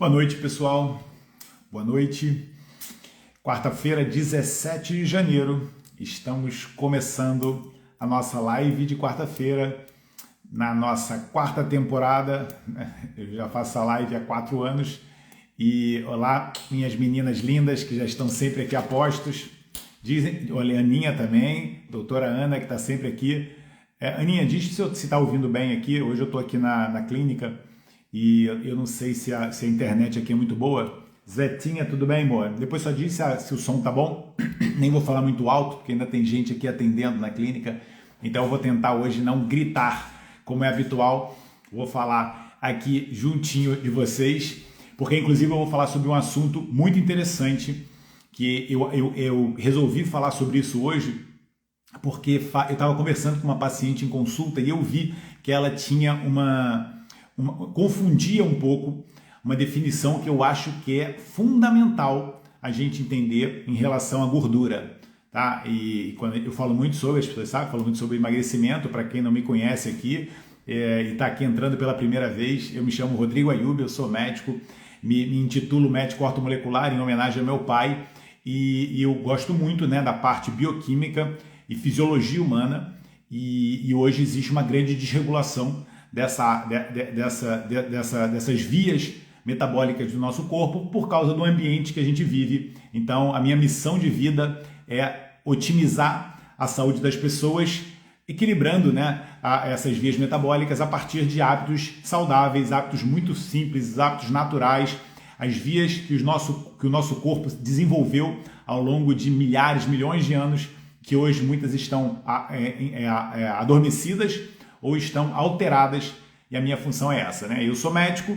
Boa noite, pessoal. Boa noite. Quarta-feira, 17 de janeiro. Estamos começando a nossa live de quarta-feira na nossa quarta temporada. Eu já faço a live há 4 anos. E olá, minhas meninas lindas que já estão sempre aqui a postos. Olha, a Aninha também, doutora Ana, que está sempre aqui. Aninha, diz se você está ouvindo bem aqui. Hoje eu estou aqui na clínica e eu não sei se a internet aqui é muito boa. Zetinha, tudo bem, amor? Depois só diz se o som tá bom. Nem vou falar muito alto, porque ainda tem gente aqui atendendo na clínica. Então eu vou tentar hoje não gritar, como é habitual. Vou falar aqui juntinho de vocês, porque inclusive eu vou falar sobre um assunto muito interessante, que eu resolvi falar sobre isso hoje, porque eu estava conversando com uma paciente em consulta e eu vi que ela tinha confundia um pouco uma definição que eu acho que é fundamental a gente entender em relação à gordura, tá? E quando eu falo muito sobre, as pessoas sabem, falo muito sobre emagrecimento. Para quem não me conhece aqui e está aqui entrando pela primeira vez, eu me chamo Rodrigo Ayub, eu sou médico, me intitulo médico ortomolecular em homenagem ao meu pai e eu gosto muito, né, da parte bioquímica e fisiologia humana e hoje existe uma grande desregulação dessas vias metabólicas do nosso corpo por causa do ambiente que a gente vive. Então, a minha missão de vida é otimizar a saúde das pessoas, equilibrando, né, essas vias metabólicas a partir de hábitos saudáveis, hábitos muito simples, hábitos naturais, as vias que o nosso corpo desenvolveu ao longo de milhares, milhões de anos, que hoje muitas estão adormecidas ou estão alteradas, e a minha função é essa, né? Eu sou médico,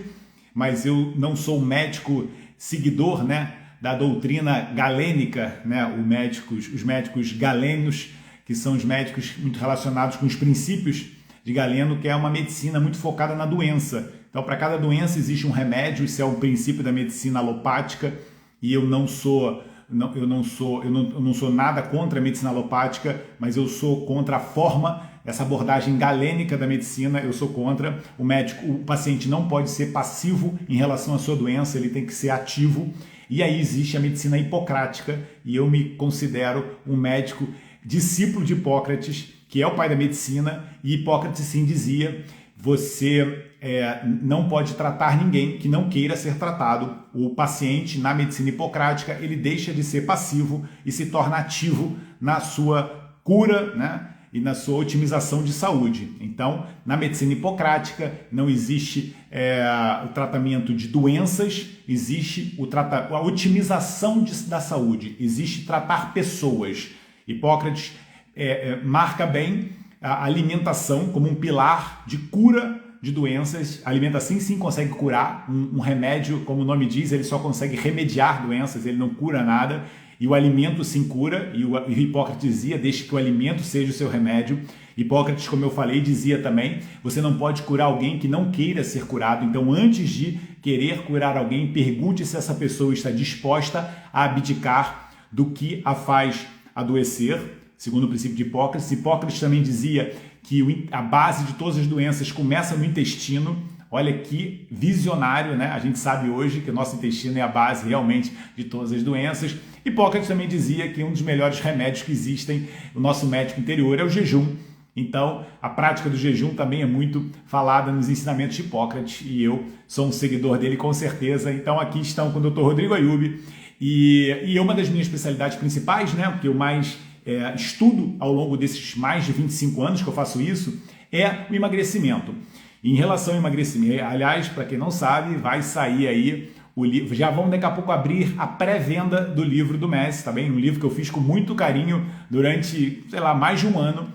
mas eu não sou um médico seguidor, né, da doutrina galênica, né? Os médicos galenos, que são os médicos muito relacionados com os princípios de Galeno, que é uma medicina muito focada na doença. Então, para cada doença existe um remédio, isso é o princípio da medicina alopática, e eu não sou nada contra a medicina alopática, mas eu sou contra a forma, essa abordagem galênica da medicina. Eu sou contra. O paciente não pode ser passivo em relação à sua doença, ele tem que ser ativo. E aí existe a medicina hipocrática, e eu me considero um médico discípulo de Hipócrates, que é o pai da medicina, e Hipócrates sim dizia: você não pode tratar ninguém que não queira ser tratado. O paciente, na medicina hipocrática, ele deixa de ser passivo e se torna ativo na sua cura, né, e na sua otimização de saúde. Então, na medicina hipocrática, não existe o tratamento de doenças, existe a otimização da saúde, existe tratar pessoas. Hipócrates marca bem a alimentação como um pilar de cura de doenças. A alimentação sim consegue curar. Um remédio, como o nome diz, ele só consegue remediar doenças, ele não cura nada. E o alimento sim cura, e o Hipócrates dizia: deixe que o alimento seja o seu remédio. Hipócrates, como eu falei, dizia também: você não pode curar alguém que não queira ser curado. Então, antes de querer curar alguém, pergunte se essa pessoa está disposta a abdicar do que a faz adoecer, segundo o princípio de Hipócrates. Hipócrates também dizia que a base de todas as doenças começa no intestino. Olha que visionário, né? A gente sabe hoje que o nosso intestino é a base realmente de todas as doenças. Hipócrates também dizia que um dos melhores remédios que existem, o nosso médico interior, é o jejum. Então, a prática do jejum também é muito falada nos ensinamentos de Hipócrates, e eu sou um seguidor dele com certeza. Então, aqui estão com o Dr. Rodrigo Ayub, e uma das minhas especialidades principais, né, que eu mais estudo ao longo desses mais de 25 anos que eu faço isso, é o emagrecimento. Em relação ao emagrecimento, aliás, para quem não sabe, vai sair aí o livro. Já vamos daqui a pouco abrir a pré-venda do livro do Messi, tá bem? Um livro que eu fiz com muito carinho durante, sei lá, mais de um ano,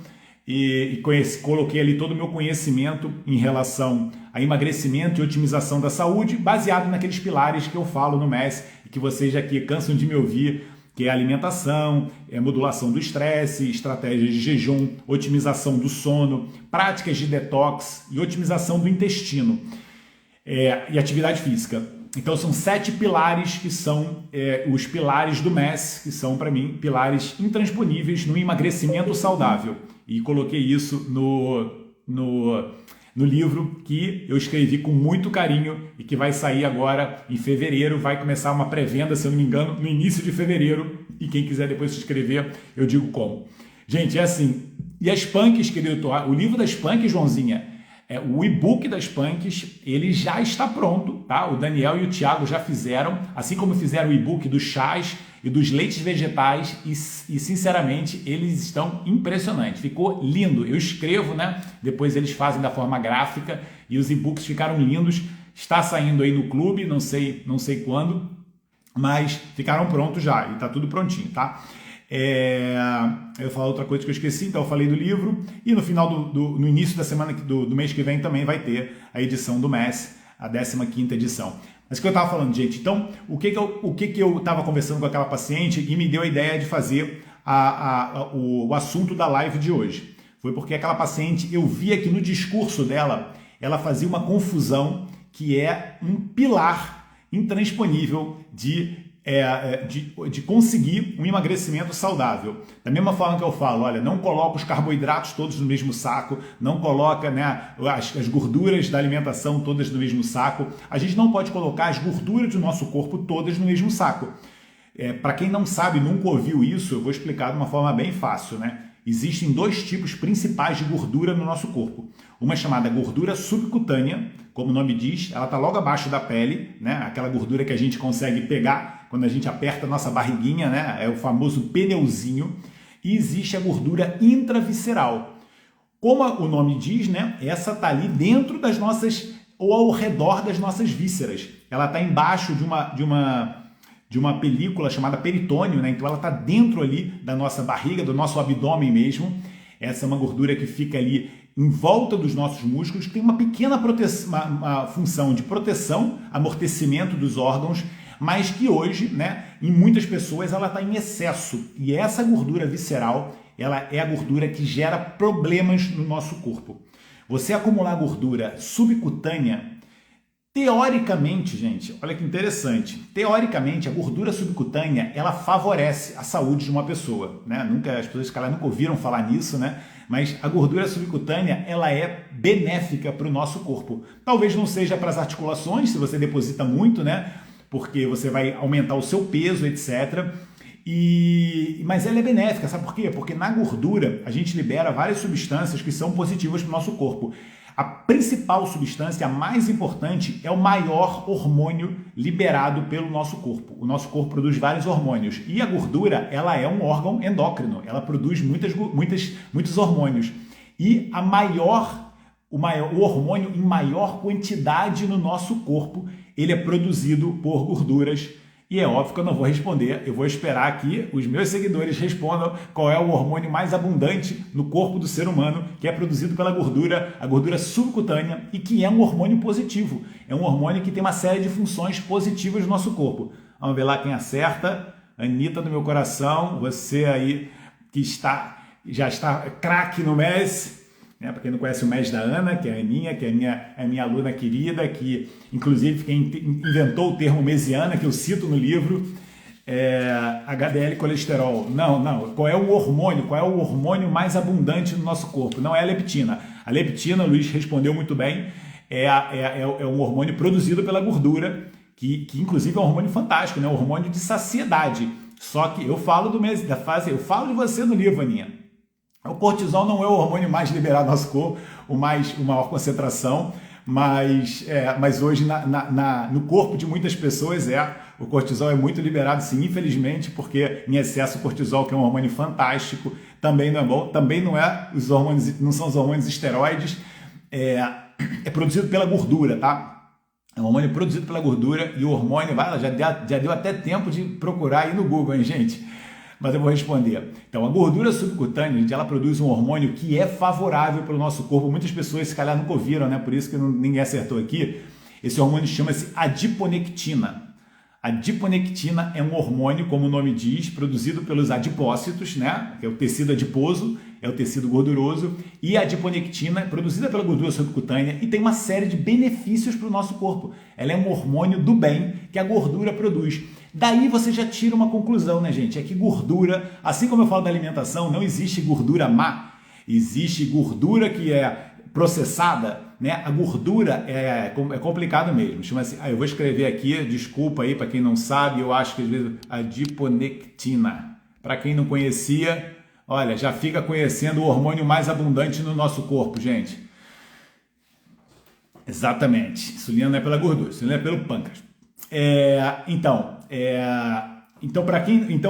e coloquei ali todo o meu conhecimento em relação a emagrecimento e otimização da saúde, baseado naqueles pilares que eu falo no Messi e que vocês aqui cansam de me ouvir, que é alimentação, modulação do estresse, estratégias de jejum, otimização do sono, práticas de detox e otimização do intestino e atividade física. Então são 7 pilares que são os pilares do MES, que são para mim pilares intransponíveis no emagrecimento saudável. E coloquei isso no livro que eu escrevi com muito carinho e que vai sair agora em fevereiro. Vai começar uma pré-venda, se eu não me engano, no início de fevereiro. E quem quiser depois se inscrever, eu digo como. Gente, é assim. E as punks, querido, o livro das punks, Joãozinha, o e-book das punks, ele já está pronto, tá? O Daniel e o Thiago já fizeram, assim como fizeram o e-book dos chás e dos leites vegetais e sinceramente, eles estão impressionantes. Ficou lindo. Eu escrevo, né? Depois eles fazem da forma gráfica e os e-books ficaram lindos. Está saindo aí no clube, não sei quando, mas ficaram prontos já e tá tudo prontinho, tá? Eu ia falar outra coisa que eu esqueci, então eu falei do livro e no final no início da semana do mês que vem também vai ter a edição do MES, a 15ª edição. Mas o que eu estava falando, gente, então o que eu estava conversando com aquela paciente e me deu a ideia de fazer o assunto da live de hoje? Foi porque aquela paciente, eu via que no discurso dela, ela fazia uma confusão que é um pilar intransponível de conseguir um emagrecimento saudável. Da mesma forma que eu falo, olha, não coloca os carboidratos todos no mesmo saco, não coloca, né, as gorduras da alimentação todas no mesmo saco. A gente não pode colocar as gorduras do nosso corpo todas no mesmo saco. Para quem não sabe, nunca ouviu isso, eu vou explicar de uma forma bem fácil, né? Existem dois tipos principais de gordura no nosso corpo. Uma chamada gordura subcutânea, como o nome diz, ela está logo abaixo da pele, né? Aquela gordura que a gente consegue pegar quando a gente aperta a nossa barriguinha, né? É o famoso pneuzinho. E existe a gordura intravisceral. Como o nome diz, né? Essa está ali dentro das nossas, ou ao redor das nossas vísceras. Ela está embaixo de uma película chamada peritônio, né? Então ela está dentro ali da nossa barriga, do nosso abdômen mesmo. Essa é uma gordura que fica ali em volta dos nossos músculos, que tem uma pequena uma função de proteção, amortecimento dos órgãos, mas que hoje, né, em muitas pessoas, ela está em excesso. E essa gordura visceral, ela é a gordura que gera problemas no nosso corpo. Você acumular gordura subcutânea, teoricamente, gente, olha que interessante, teoricamente a gordura subcutânea, ela favorece a saúde de uma pessoa, né? As pessoas nunca ouviram falar nisso, né? Mas a gordura subcutânea, ela é benéfica para o nosso corpo. Talvez não seja para as articulações, se você deposita muito, né? Porque você vai aumentar o seu peso, etc. Mas ela é benéfica, sabe por quê? Porque na gordura a gente libera várias substâncias que são positivas para o nosso corpo. A principal substância, a mais importante, é o maior hormônio liberado pelo nosso corpo. O nosso corpo produz vários hormônios. E a gordura, ela é um órgão endócrino. Ela produz muitos hormônios. E o hormônio em maior quantidade no nosso corpo, ele é produzido por gorduras. E é óbvio que eu não vou responder, eu vou esperar que os meus seguidores respondam qual é o hormônio mais abundante no corpo do ser humano, que é produzido pela gordura, a gordura subcutânea, e que é um hormônio positivo. É um hormônio que tem uma série de funções positivas no nosso corpo. Vamos ver lá quem acerta. Anitta do meu coração, você aí que já está craque no MES. Para quem não conhece o MES da Ana, que é a Aninha, que é a minha aluna querida, que inclusive quem inventou o termo mesiana, que eu cito no livro, HDL colesterol. Não. Qual é o hormônio mais abundante no nosso corpo? Não é a leptina. A leptina, o Luiz respondeu muito bem, é um hormônio produzido pela gordura, que inclusive é um hormônio fantástico, né? Um hormônio de saciedade. Só que eu falo eu falo de você no livro, Aninha. O cortisol não é o hormônio mais liberado no nosso corpo, o maior concentração, mas hoje no corpo de muitas pessoas o cortisol é muito liberado, sim, infelizmente, porque em excesso o cortisol, que é um hormônio fantástico, também não é bom, também não são os hormônios esteroides, é produzido pela gordura, tá? É um hormônio produzido pela gordura e o hormônio, já deu até tempo de procurar aí no Google, hein, gente? Mas eu vou responder. Então, a gordura subcutânea, ela produz um hormônio que é favorável para o nosso corpo. Muitas pessoas, se calhar, nunca ouviram, né? Por isso que ninguém acertou aqui. Esse hormônio chama-se adiponectina. A adiponectina é um hormônio, como o nome diz, produzido pelos adipócitos, né? Que é o tecido adiposo, é o tecido gorduroso. E a adiponectina é produzida pela gordura subcutânea e tem uma série de benefícios para o nosso corpo. Ela é um hormônio do bem que a gordura produz. Daí você já tira uma conclusão, né, gente? É que gordura, assim como eu falo da alimentação, não existe gordura má. Existe gordura que é processada, né? A gordura é complicado mesmo. Chama-se, eu vou escrever aqui, desculpa aí para quem não sabe, eu acho que às vezes adiponectina. Para quem não conhecia, olha, já fica conhecendo o hormônio mais abundante no nosso corpo, gente. Exatamente. Insulina não é pela gordura, insulina é pelo pâncreas. Então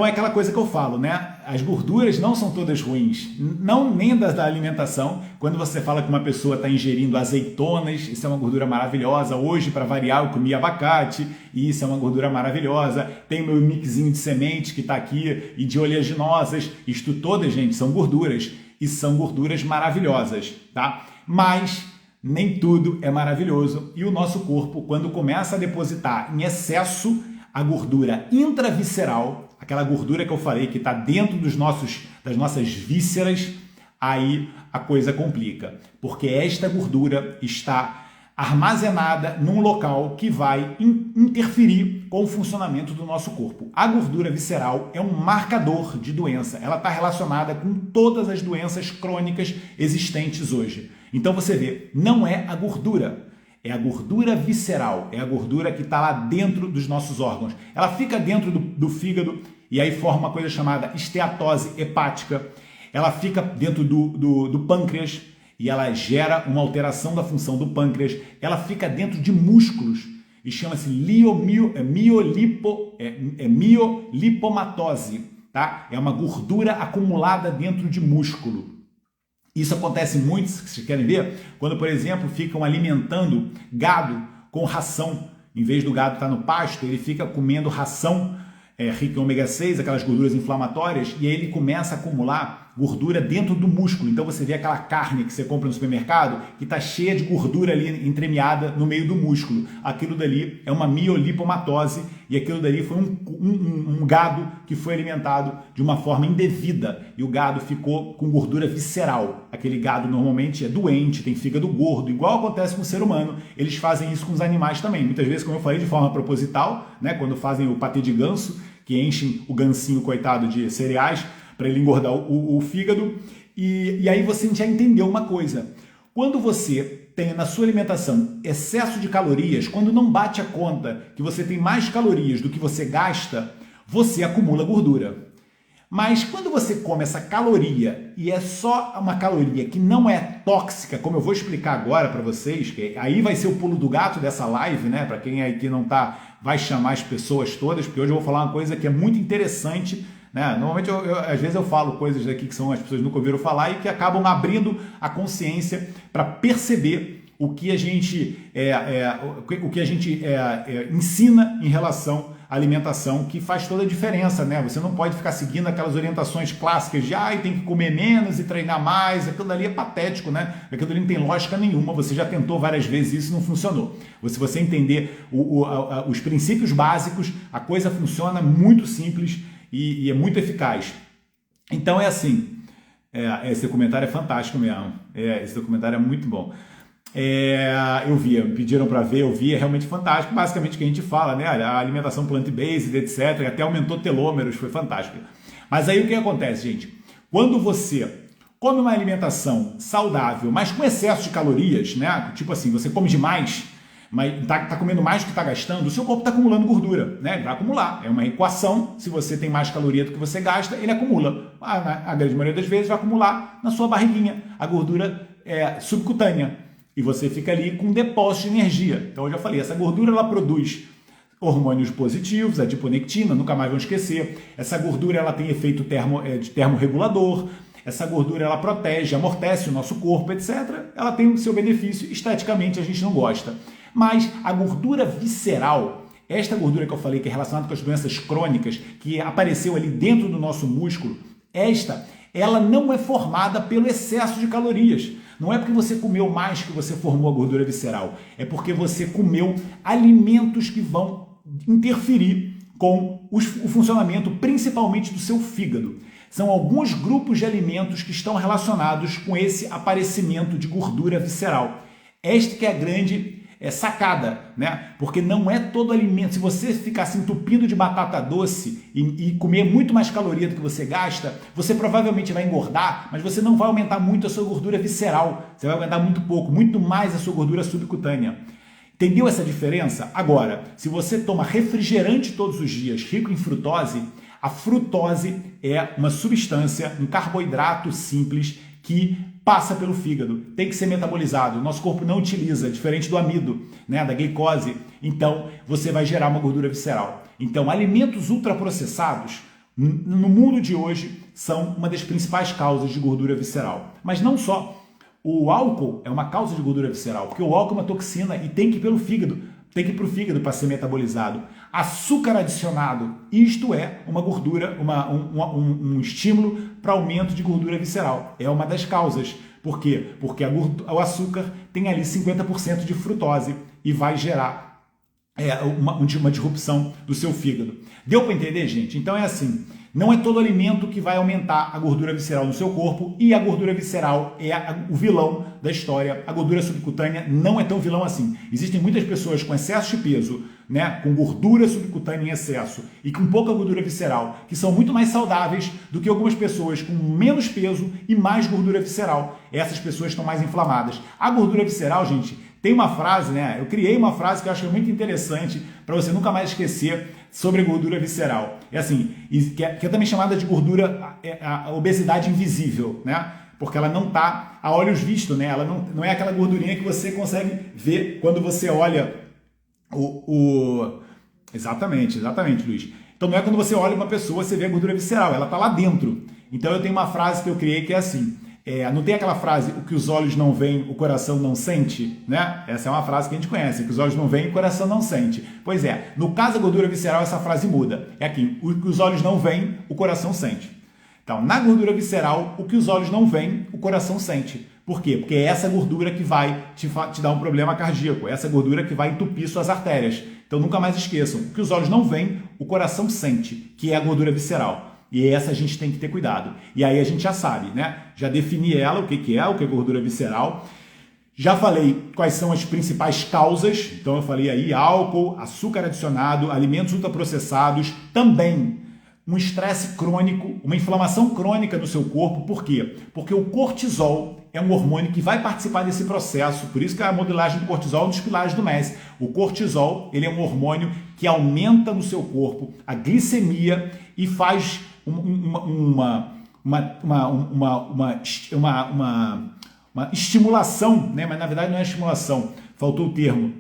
é aquela coisa que eu falo, né? As gorduras não são todas ruins, não nem das da alimentação. Quando você fala que uma pessoa está ingerindo azeitonas, isso é uma gordura maravilhosa. Hoje, para variar, eu comi abacate e isso é uma gordura maravilhosa. Tem o meu mixinho de sementes que está aqui e de oleaginosas. Isto todas, gente, são gorduras e são gorduras maravilhosas, tá? Mas nem tudo é maravilhoso e o nosso corpo, quando começa a depositar em excesso a gordura intravisceral, aquela gordura que eu falei que está dentro das nossas vísceras, aí a coisa complica, porque esta gordura está armazenada num local que vai interferir com o funcionamento do nosso corpo. A gordura visceral é um marcador de doença, ela está relacionada com todas as doenças crônicas existentes hoje. Então você vê, não é a gordura, é a gordura visceral, é a gordura que está lá dentro dos nossos órgãos. Ela fica dentro do fígado e aí forma uma coisa chamada esteatose hepática. Ela fica dentro do pâncreas e ela gera uma alteração da função do pâncreas. Ela fica dentro de músculos e chama-se miolipomatose, tá? É uma gordura acumulada dentro de músculo. Isso acontece muito, se vocês querem ver, quando, por exemplo, ficam alimentando gado com ração. Em vez do gado estar no pasto, ele fica comendo ração rica em ômega 6, aquelas gorduras inflamatórias, e aí ele começa a acumular gordura dentro do músculo. Então você vê aquela carne que você compra no supermercado que está cheia de gordura ali entremeada no meio do músculo. Aquilo dali é uma miolipomatose e aquilo dali foi um gado que foi alimentado de uma forma indevida e o gado ficou com gordura visceral. Aquele gado normalmente é doente, tem fígado gordo, igual acontece com o ser humano. Eles fazem isso com os animais também. Muitas vezes, como eu falei, de forma proposital, né? Quando fazem o patê de ganso, que enchem o gancinho, coitado, de cereais, para ele engordar o fígado. E aí você já entendeu uma coisa. Quando você tem na sua alimentação excesso de calorias, quando não bate a conta que você tem mais calorias do que você gasta, você acumula gordura. Mas quando você come essa caloria e é só uma caloria que não é tóxica, como eu vou explicar agora para vocês, que aí vai ser o pulo do gato dessa live, né? Para quem aí que não tá, vai chamar as pessoas todas, porque hoje eu vou falar uma coisa que é muito interessante, né? Normalmente, às vezes eu falo coisas aqui que são as pessoas nunca ouviram falar e que acabam abrindo a consciência para perceber o que a gente, ensina em relação à alimentação, que faz toda a diferença, né? Você não pode ficar seguindo aquelas orientações clássicas de tem que comer menos e treinar mais, aquilo dali é patético, né? Aquilo dali não tem lógica nenhuma, você já tentou várias vezes e isso não funcionou. Se você entender os princípios básicos, a coisa funciona muito simples e é muito eficaz. Então é assim, esse documentário é fantástico mesmo, esse documentário é muito bom. Eu vi, me pediram para ver, eu vi, é realmente fantástico, basicamente o que a gente fala, né? A alimentação plant-based, etc, até aumentou telômeros, foi fantástico. Mas aí o que acontece, gente? Quando você come uma alimentação saudável, mas com excesso de calorias, né? Tipo assim, você come demais, mas tá comendo mais do que está gastando, o seu corpo está acumulando gordura, né? Ele vai acumular. É uma equação. Se você tem mais caloria do que você gasta, ele acumula. A grande maioria das vezes vai acumular na sua barriguinha a gordura subcutânea. E você fica ali com um depósito de energia. Então eu já falei, essa gordura ela produz hormônios positivos, a adiponectina, nunca mais vão esquecer. Essa gordura ela tem efeito termorregulador. Essa gordura ela protege, amortece o nosso corpo, etc. Ela tem o seu benefício. Esteticamente a gente não gosta. Mas a gordura visceral, esta gordura que eu falei que é relacionada com as doenças crônicas, que apareceu ali dentro do nosso músculo, ela não é formada pelo excesso de calorias. Não é porque você comeu mais que você formou a gordura visceral. É porque você comeu alimentos que vão interferir com o funcionamento principalmente do seu fígado. São alguns grupos de alimentos que estão relacionados com esse aparecimento de gordura visceral. Esta que é a grande sacada, né? Porque não é todo alimento. Se você ficar se entupindo de batata doce e comer muito mais caloria do que você gasta, você provavelmente vai engordar, mas você não vai aumentar muito a sua gordura visceral. Você vai aumentar muito pouco, muito mais a sua gordura subcutânea. Entendeu essa diferença? Agora, se você toma refrigerante todos os dias, rico em frutose, a frutose é uma substância, um carboidrato simples que passa pelo fígado, tem que ser metabolizado, o nosso corpo não utiliza, diferente do amido, né, da glicose, então você vai gerar uma gordura visceral. Então, alimentos ultraprocessados, no mundo de hoje, são uma das principais causas de gordura visceral. Mas não só. O álcool é uma causa de gordura visceral, porque o álcool é uma toxina e tem que ir pelo fígado, tem que ir para o fígado para ser metabolizado. Açúcar adicionado, isto é uma gordura, um estímulo para aumento de gordura visceral. É uma das causas. Por quê? Porque o açúcar tem ali 50% de frutose e vai gerar uma disrupção do seu fígado. Deu para entender, gente? Então é assim, não é todo alimento que vai aumentar a gordura visceral no seu corpo, e a gordura visceral é o vilão da história. A gordura subcutânea não é tão vilão assim. Existem muitas pessoas com excesso de peso, né, com gordura subcutânea em excesso e com pouca gordura visceral, que são muito mais saudáveis do que algumas pessoas com menos peso e mais gordura visceral. Essas pessoas estão mais inflamadas. A gordura visceral, gente, tem uma frase, né? Eu criei uma frase que eu acho muito interessante para você nunca mais esquecer sobre gordura visceral. É assim, que é também chamada de gordura, a obesidade invisível, né? Porque ela não está a olhos vistos, né? Ela não é aquela gordurinha que você consegue ver quando você olha Exatamente, Luiz. Então não é quando você olha uma pessoa, você vê a gordura visceral, ela está lá dentro. Então eu tenho uma frase que eu criei que é assim, não tem aquela frase, o que os olhos não veem, o coração não sente, né? Essa é uma frase que a gente conhece, que os olhos não veem, o coração não sente. Pois é, no caso da gordura visceral, essa frase muda. É aqui, o que os olhos não veem, o coração sente. Então, na gordura visceral, o que os olhos não veem, o coração sente. Por quê? Porque é essa gordura que vai te dar um problema cardíaco, é essa gordura que vai entupir suas artérias. Então, nunca mais esqueçam, o que os olhos não veem, o coração sente, que é a gordura visceral. E essa a gente tem que ter cuidado. E aí a gente já sabe, né? Já defini ela, o que é gordura visceral. Já falei quais são as principais causas. Então eu falei aí álcool, açúcar adicionado, alimentos ultraprocessados, também um estresse crônico, uma inflamação crônica no seu corpo. Por quê? Porque o cortisol é um hormônio que vai participar desse processo, por isso que a modelagem do cortisol é um dos pilares do MES. O cortisol, ele é um hormônio que aumenta no seu corpo a glicemia e faz uma estimulação, né? Mas na verdade não é estimulação, faltou o termo,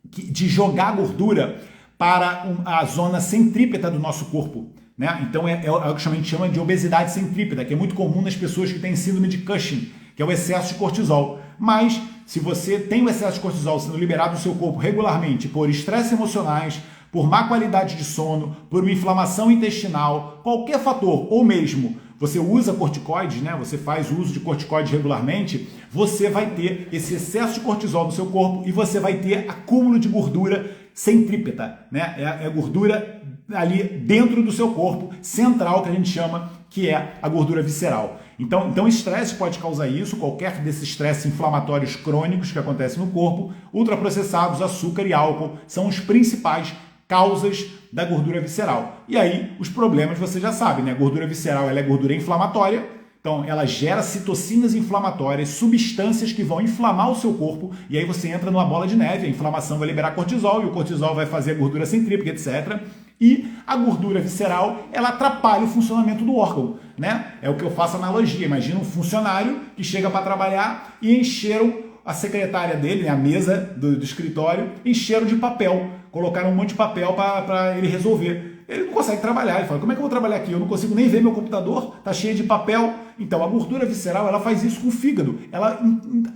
de jogar gordura para a zona centrípeta do nosso corpo, né? Então é o que a gente chama de obesidade centrípeta, que é muito comum nas pessoas que têm síndrome de Cushing, que é o excesso de cortisol. Mas se você tem o excesso de cortisol sendo liberado do seu corpo regularmente por estresses emocionais, por má qualidade de sono, por uma inflamação intestinal, qualquer fator, ou mesmo você usa corticoides, né? Você faz uso de corticoides regularmente, você vai ter esse excesso de cortisol no seu corpo e você vai ter acúmulo de gordura centrípeta, né? É a gordura ali dentro do seu corpo, central, que a gente chama, que é a gordura visceral. Então estresse pode causar isso, qualquer desses estresses inflamatórios crônicos que acontecem no corpo. Ultraprocessados, açúcar e álcool são os principais causas da gordura visceral. E aí, os problemas você já sabe, né? A gordura visceral, ela é gordura inflamatória, então ela gera citocinas inflamatórias, substâncias que vão inflamar o seu corpo, e aí você entra numa bola de neve, a inflamação vai liberar cortisol, e o cortisol vai fazer a gordura centrípeta, etc. E a gordura visceral, ela atrapalha o funcionamento do órgão, né? É o que eu faço analogia. Imagina um funcionário que chega para trabalhar e encheram a secretária dele, né, a mesa do escritório, encheram de papel. Colocaram um monte de papel para ele resolver. Ele não consegue trabalhar. Ele fala, como é que eu vou trabalhar aqui? Eu não consigo nem ver meu computador, tá cheio de papel. Então, a gordura visceral, ela faz isso com o fígado. Ela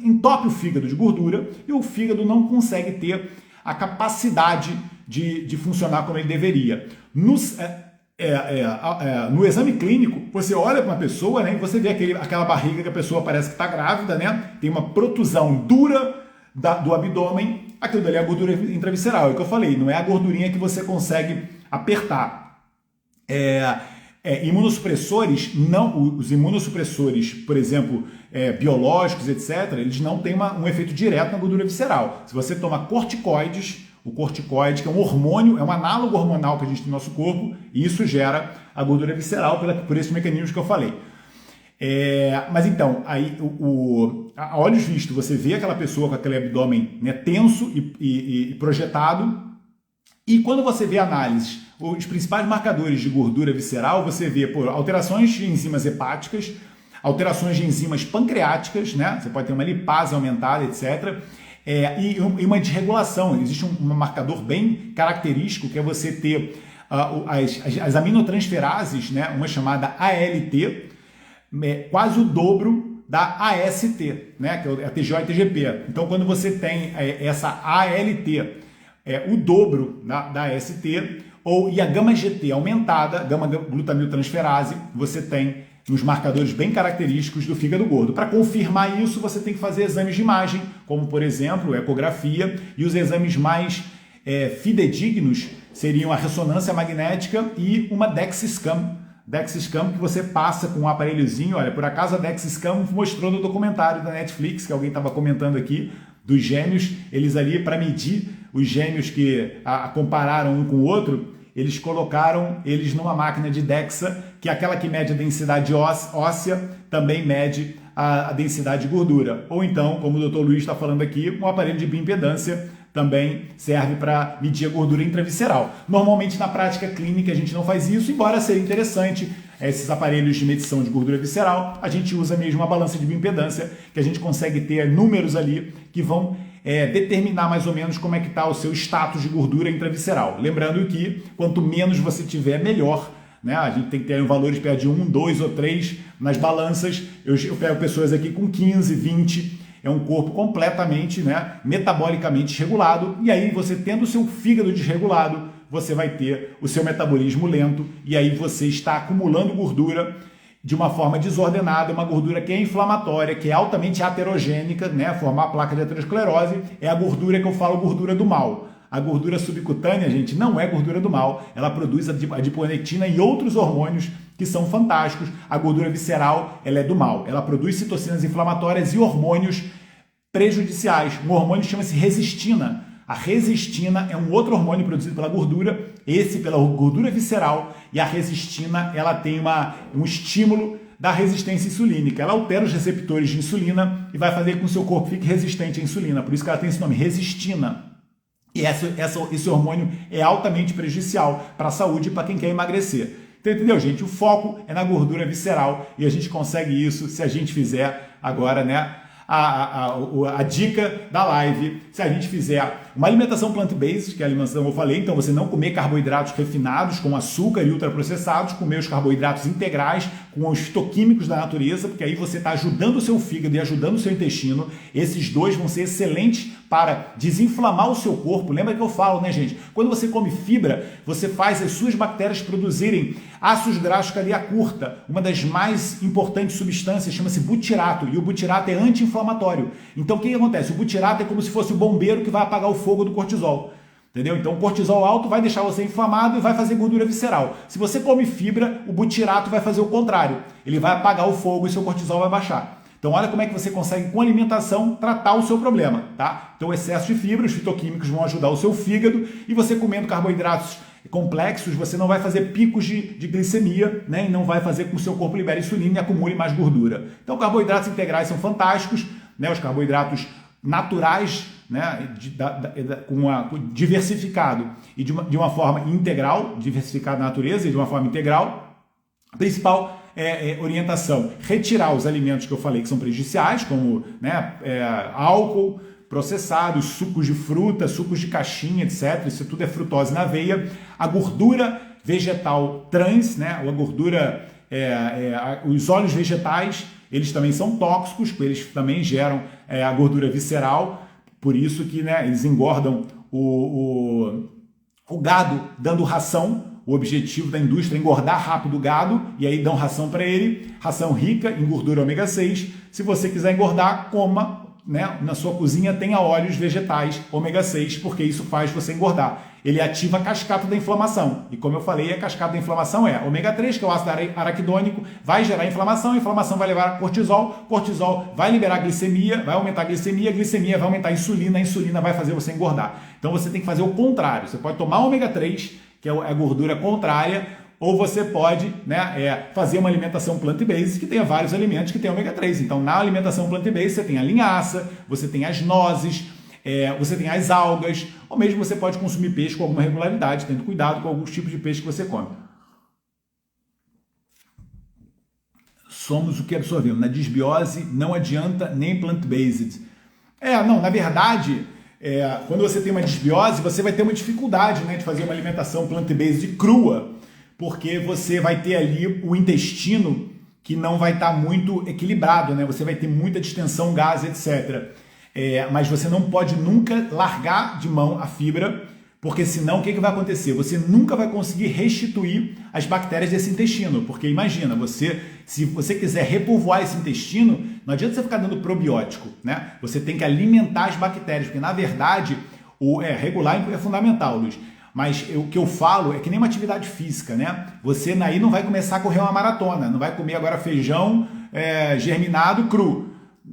entope o fígado de gordura e o fígado não consegue ter a capacidade de funcionar como ele deveria. No exame clínico, você olha para uma pessoa, né, e você vê aquela barriga que a pessoa parece que está grávida, né? Tem uma protusão dura do abdômen. Aquilo dali é a gordura intravisceral, é o que eu falei, não é a gordurinha que você consegue apertar. Imunossupressores, não, os imunossupressores, por exemplo, biológicos, etc., eles não têm um efeito direto na gordura visceral. Se você toma corticoides, o corticoide, que é um hormônio, é um análogo hormonal que a gente tem no nosso corpo, e isso gera a gordura visceral por esses mecanismos que eu falei. Mas então, aí a olhos vistos, você vê aquela pessoa com aquele abdômen, né, tenso e projetado, e quando você vê análises, os principais marcadores de gordura visceral, você vê por alterações de enzimas hepáticas, alterações de enzimas pancreáticas, né? Você pode ter uma lipase aumentada, etc., e uma desregulação. Existe um marcador bem característico, que é você ter as aminotransferases, né? Uma chamada ALT, quase o dobro da AST, né? Que é a TGO e TGP. Então, quando você tem essa ALT, o dobro da AST, e a gama-GT aumentada, gama-glutamiltransferase, você tem uns marcadores bem característicos do fígado gordo. Para confirmar isso, você tem que fazer exames de imagem, como, por exemplo, ecografia, e os exames mais fidedignos seriam a ressonância magnética e uma DEXA-scan. DEXA-scan que você passa com um aparelhozinho, olha, por acaso a DEXA-scan mostrou no documentário da Netflix, que alguém estava comentando aqui, dos gêmeos, eles ali, para medir os gêmeos que compararam um com o outro, eles colocaram eles numa máquina de DEXA, que é aquela que mede a densidade óssea, também mede a densidade de gordura. Ou então, como o Dr. Luiz está falando aqui, um aparelho de bioimpedância também serve para medir a gordura intravisceral. Normalmente, na prática clínica, a gente não faz isso, embora seja interessante esses aparelhos de medição de gordura visceral, a gente usa mesmo uma balança de bioimpedância, que a gente consegue ter números ali que vão determinar mais ou menos como é que está o seu status de gordura intravisceral. Lembrando que quanto menos você tiver, melhor, né? A gente tem que ter valores perto de 1, 2 ou 3 nas balanças. Eu pego pessoas aqui com 15, 20, é um corpo completamente, né, metabolicamente desregulado, e aí você tendo o seu fígado desregulado, você vai ter o seu metabolismo lento, e aí você está acumulando gordura de uma forma desordenada, uma gordura que é inflamatória, que é altamente aterogênica, né? Formar a placa de aterosclerose é a gordura que eu falo gordura do mal. A gordura subcutânea, gente, não é gordura do mal. Ela produz adiponectina e outros hormônios que são fantásticos. A gordura visceral, ela é do mal. Ela produz citocinas inflamatórias e hormônios prejudiciais. Um hormônio chama-se resistina. A resistina é um outro hormônio produzido pela gordura, esse pela gordura visceral, e a resistina ela tem um estímulo da resistência insulínica. Ela altera os receptores de insulina e vai fazer com que o seu corpo fique resistente à insulina. Por isso que ela tem esse nome, resistina. E esse hormônio é altamente prejudicial para a saúde e para quem quer emagrecer. Então, entendeu, gente? O foco é na gordura visceral e a gente consegue isso se a gente fizer agora, né? A dica da live, se a gente fizer uma alimentação plant-based, que é a alimentação que eu falei, então você não comer carboidratos refinados com açúcar e ultraprocessados, comer os carboidratos integrais com os fitoquímicos da natureza, porque aí você está ajudando o seu fígado e ajudando o seu intestino. Esses dois vão ser excelentes para desinflamar o seu corpo. Lembra que eu falo, né, gente? Quando você come fibra, você faz as suas bactérias produzirem ácidos graxos cadeia curta. Uma das mais importantes substâncias chama-se butirato, e o butirato é anti-inflamatório. Então, o que acontece? O butirato é como se fosse o bombeiro que vai apagar o fogo do cortisol. Entendeu? Então, o cortisol alto vai deixar você inflamado e vai fazer gordura visceral. Se você come fibra, o butirato vai fazer o contrário. Ele vai apagar o fogo e seu cortisol vai baixar. Então, olha como é que você consegue, com alimentação, tratar o seu problema, tá? Então, o excesso de fibra, os fitoquímicos vão ajudar o seu fígado, e você comendo carboidratos complexos, você não vai fazer picos de glicemia, né? E não vai fazer com que o seu corpo libere insulina e acumule mais gordura. Então, carboidratos integrais são fantásticos, né? Os carboidratos naturais, né? Diversificado e de uma forma integral, diversificado na natureza e de uma forma integral. A principal orientação, retirar os alimentos que eu falei que são prejudiciais, como, né, álcool, processados, sucos de fruta, sucos de caixinha, etc. Isso tudo é frutose na veia. A gordura vegetal trans, né, a gordura, os óleos vegetais, eles também são tóxicos, eles também geram a gordura visceral, por isso que, né, eles engordam o gado dando ração. O objetivo da indústria é engordar rápido o gado, e aí dão ração para ele, ração rica em gordura ômega 6. Se você quiser engordar, coma né, na sua cozinha tenha óleos vegetais ômega 6, porque isso faz você engordar. Ele ativa a cascata da inflamação. E como eu falei, a cascata da inflamação é ômega 3, que é o ácido araquidônico, vai gerar inflamação, a inflamação vai levar a cortisol, cortisol vai liberar glicemia, vai aumentar a glicemia vai aumentar a insulina vai fazer você engordar. Então você tem que fazer o contrário. Você pode tomar ômega 3, que é a gordura contrária, ou você pode, né, fazer uma alimentação plant-based que tenha vários alimentos que tem ômega 3. Então, na alimentação plant-based, você tem a linhaça, você tem as nozes, você tem as algas, ou mesmo você pode consumir peixe com alguma regularidade, tendo cuidado com alguns tipos de peixe que você come. Somos o que absorvemos. Na desbiose não adianta nem plant-based. Não, na verdade, quando você tem uma desbiose, você vai ter uma dificuldade, né, de fazer uma alimentação plant-based crua, porque você vai ter ali o intestino que não vai estar muito equilibrado, né? Você vai ter muita distensão, gás, etc. Mas você não pode nunca largar de mão a fibra, porque senão o que vai acontecer? Você nunca vai conseguir restituir as bactérias desse intestino, porque imagina, se você quiser repovoar esse intestino, não adianta você ficar dando probiótico, né? Você tem que alimentar as bactérias, porque na verdade, regular é fundamental, Luiz. Mas o que eu falo é que nem uma atividade física, né? Você aí não vai começar a correr uma maratona, não vai comer agora feijão germinado cru,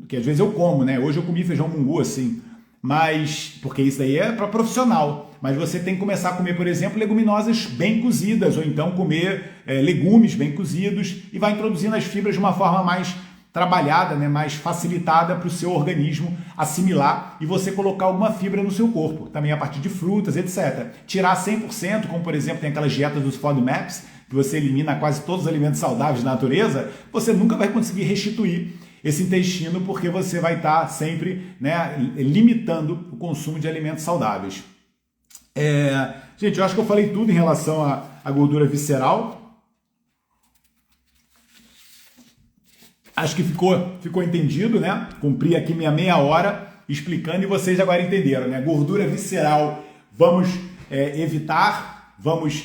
que às vezes eu como, né? Hoje eu comi feijão mungu assim, mas porque isso daí é para profissional. Mas você tem que começar a comer, por exemplo, leguminosas bem cozidas, ou então comer legumes bem cozidos e vai introduzindo as fibras de uma forma mais trabalhada, né, mais facilitada para o seu organismo assimilar e você colocar alguma fibra no seu corpo, também a partir de frutas, etc. Tirar 100%, como por exemplo tem aquelas dietas dos FODMAPs, que você elimina quase todos os alimentos saudáveis da natureza, você nunca vai conseguir restituir esse intestino porque você vai estar sempre, né, limitando o consumo de alimentos saudáveis. Gente, eu acho que eu falei tudo em relação à gordura visceral. Acho que ficou entendido, né? Cumpri aqui minha meia hora explicando e vocês agora entenderam, né? Gordura visceral, vamos evitar, vamos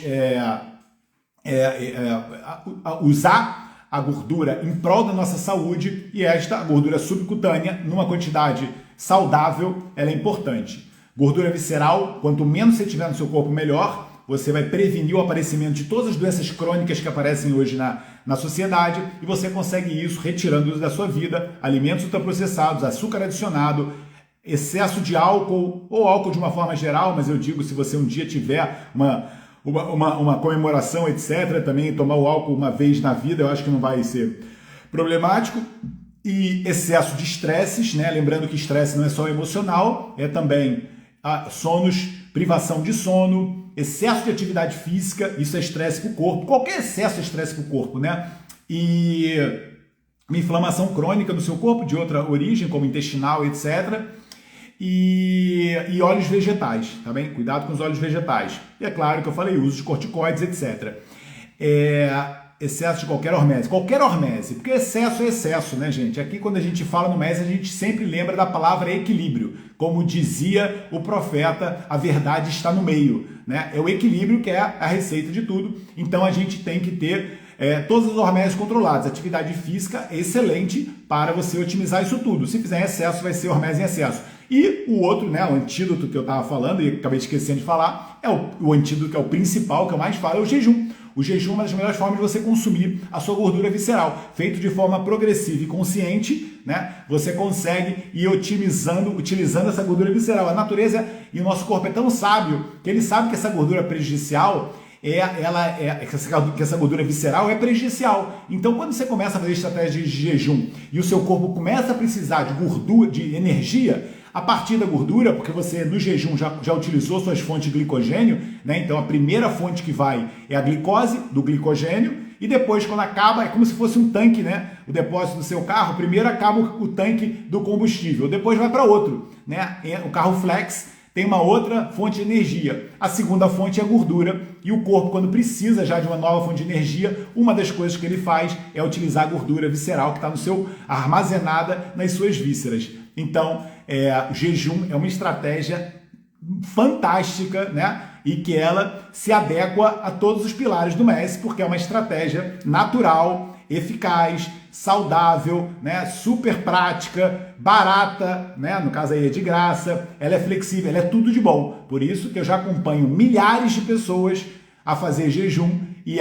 usar a gordura em prol da nossa saúde e a gordura subcutânea, numa quantidade saudável, ela é importante. Gordura visceral, quanto menos você tiver no seu corpo, melhor. Você vai prevenir o aparecimento de todas as doenças crônicas que aparecem hoje na sociedade e você consegue isso retirando da sua vida alimentos ultraprocessados, açúcar adicionado, excesso de álcool ou álcool de uma forma geral, mas eu digo, se você um dia tiver uma comemoração, etc., também tomar o álcool uma vez na vida, eu acho que não vai ser problemático. E excesso de estresses, né? Lembrando que estresse não é só emocional, é também sonos, privação de sono, excesso de atividade física, isso é estresse para o corpo. Qualquer excesso é estresse para o corpo, né? E uma inflamação crônica no seu corpo, de outra origem, como intestinal, etc. E óleos vegetais, tá bem? Cuidado com os óleos vegetais. E é claro que eu falei, uso de corticoides, etc. Excesso de qualquer hormese, porque excesso é excesso, né, gente? Aqui quando a gente fala no MES, a gente sempre lembra da palavra equilíbrio. Como dizia o profeta, a verdade está no meio, né? É o equilíbrio que é a receita de tudo. Então a gente tem que ter todas as hormeses controladas. Atividade física é excelente para você otimizar isso tudo. Se fizer em excesso, vai ser hormese em excesso. E o outro, né, o antídoto que eu estava falando, e acabei esquecendo de falar, é o antídoto que é o principal, que eu mais falo, é o jejum. O jejum é uma das melhores formas de você consumir a sua gordura visceral. Feito de forma progressiva e consciente, né? Você consegue ir utilizando essa gordura visceral. A natureza e o nosso corpo é tão sábio que ele sabe que essa gordura prejudicial que essa gordura visceral é prejudicial. Então, quando você começa a fazer estratégia de jejum e o seu corpo começa a precisar de gordura, de energia, a partir da gordura, porque você no jejum já utilizou suas fontes de glicogênio, né? Então a primeira fonte que vai é a glicose do glicogênio e depois quando acaba é como se fosse um tanque, né? O depósito do seu carro, primeiro acaba o tanque do combustível, depois vai para outro, né? O carro flex tem uma outra fonte de energia. A segunda fonte é a gordura e o corpo, quando precisa já de uma nova fonte de energia, uma das coisas que ele faz é utilizar a gordura visceral que está armazenada nas suas vísceras. Então, o jejum é uma estratégia fantástica, né? E que ela se adequa a todos os pilares do MES, porque é uma estratégia natural, eficaz, saudável, né? Super prática, barata, né? No caso aí é de graça, ela é flexível, ela é tudo de bom. Por isso que eu já acompanho milhares de pessoas a fazer jejum e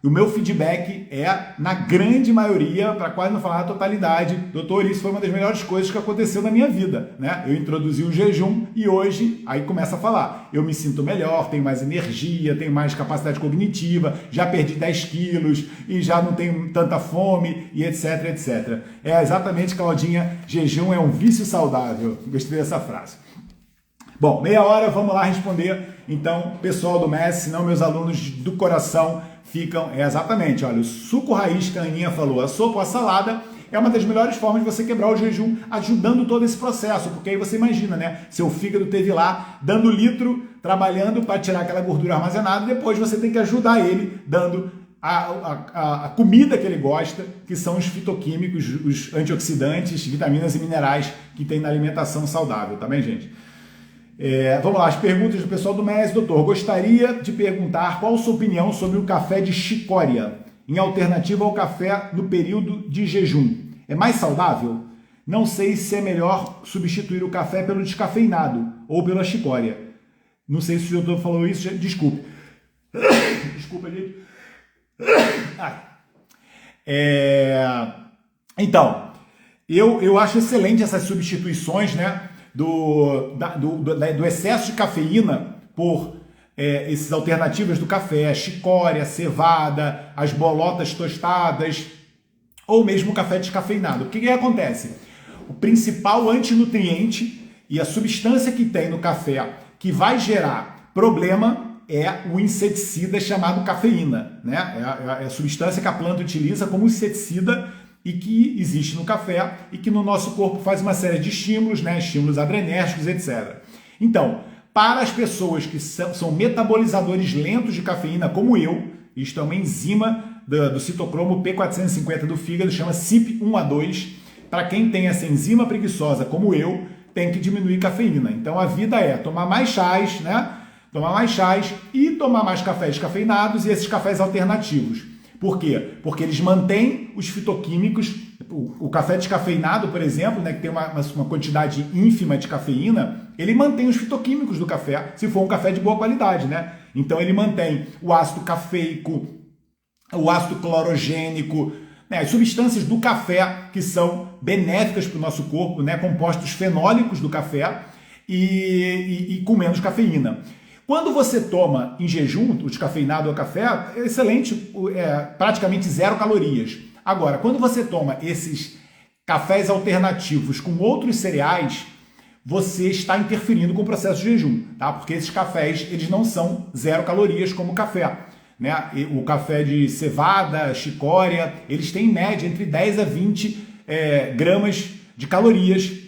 o meu feedback é, na grande maioria, para quase não falar a totalidade, doutor, isso foi uma das melhores coisas que aconteceu na minha vida, né? Eu introduzi o jejum e hoje, aí começa a falar, eu me sinto melhor, tenho mais energia, tenho mais capacidade cognitiva, já perdi 10 quilos e já não tenho tanta fome e etc, etc. É exatamente, Claudinha, jejum é um vício saudável. Gostei dessa frase. Bom, meia hora, vamos lá responder. Então, pessoal do MES, senão meus alunos do coração ficam... exatamente, olha, o suco raiz que a Aninha falou, a sopa ou a salada é uma das melhores formas de você quebrar o jejum, ajudando todo esse processo, porque aí você imagina, né? Seu fígado teve lá, dando litro, trabalhando para tirar aquela gordura armazenada, e depois você tem que ajudar ele, dando a comida que ele gosta, que são os fitoquímicos, os antioxidantes, vitaminas e minerais que tem na alimentação saudável, tá bem, gente? Vamos lá, as perguntas do pessoal do MES. Doutor, gostaria de perguntar qual a sua opinião sobre o café de chicória, em alternativa ao café no período de jejum. É mais saudável? Não sei se é melhor substituir o café pelo descafeinado ou pela chicória. Não sei se o doutor falou isso, desculpe. Desculpa, gente. Então, eu acho excelente essas substituições, né? Do excesso de cafeína por essas alternativas do café, chicória, cevada, as bolotas tostadas, ou mesmo o café descafeinado. O que acontece? O principal antinutriente e a substância que tem no café que vai gerar problema é o inseticida chamado cafeína, né? É a substância que a planta utiliza como inseticida e que existe no café e que no nosso corpo faz uma série de estímulos, né? Estímulos adrenérgicos, etc. Então, para as pessoas que são metabolizadores lentos de cafeína, como eu, isto é uma enzima do citocromo P450 do fígado, chama CYP1A2. Para quem tem essa enzima preguiçosa, como eu, tem que diminuir cafeína. Então, a vida é tomar mais chás, né? Tomar mais chás e tomar mais cafés cafeinados e esses cafés alternativos. Por quê? Porque eles mantêm os fitoquímicos. O café descafeinado, por exemplo, né, que tem uma quantidade ínfima de cafeína, ele mantém os fitoquímicos do café, se for um café de boa qualidade, né? Então ele mantém o ácido cafeico, o ácido clorogênico, né, as substâncias do café que são benéficas para o nosso corpo, né, compostos fenólicos do café e com menos cafeína. Quando você toma em jejum, o descafeinado ou café, é excelente, praticamente 0 calorias. Agora, quando você toma esses cafés alternativos com outros cereais, você está interferindo com o processo de jejum, tá? Porque esses cafés, eles não são 0 calorias como o café, né? O café de cevada, chicória, eles têm em média entre 10 a 20 gramas de calorias.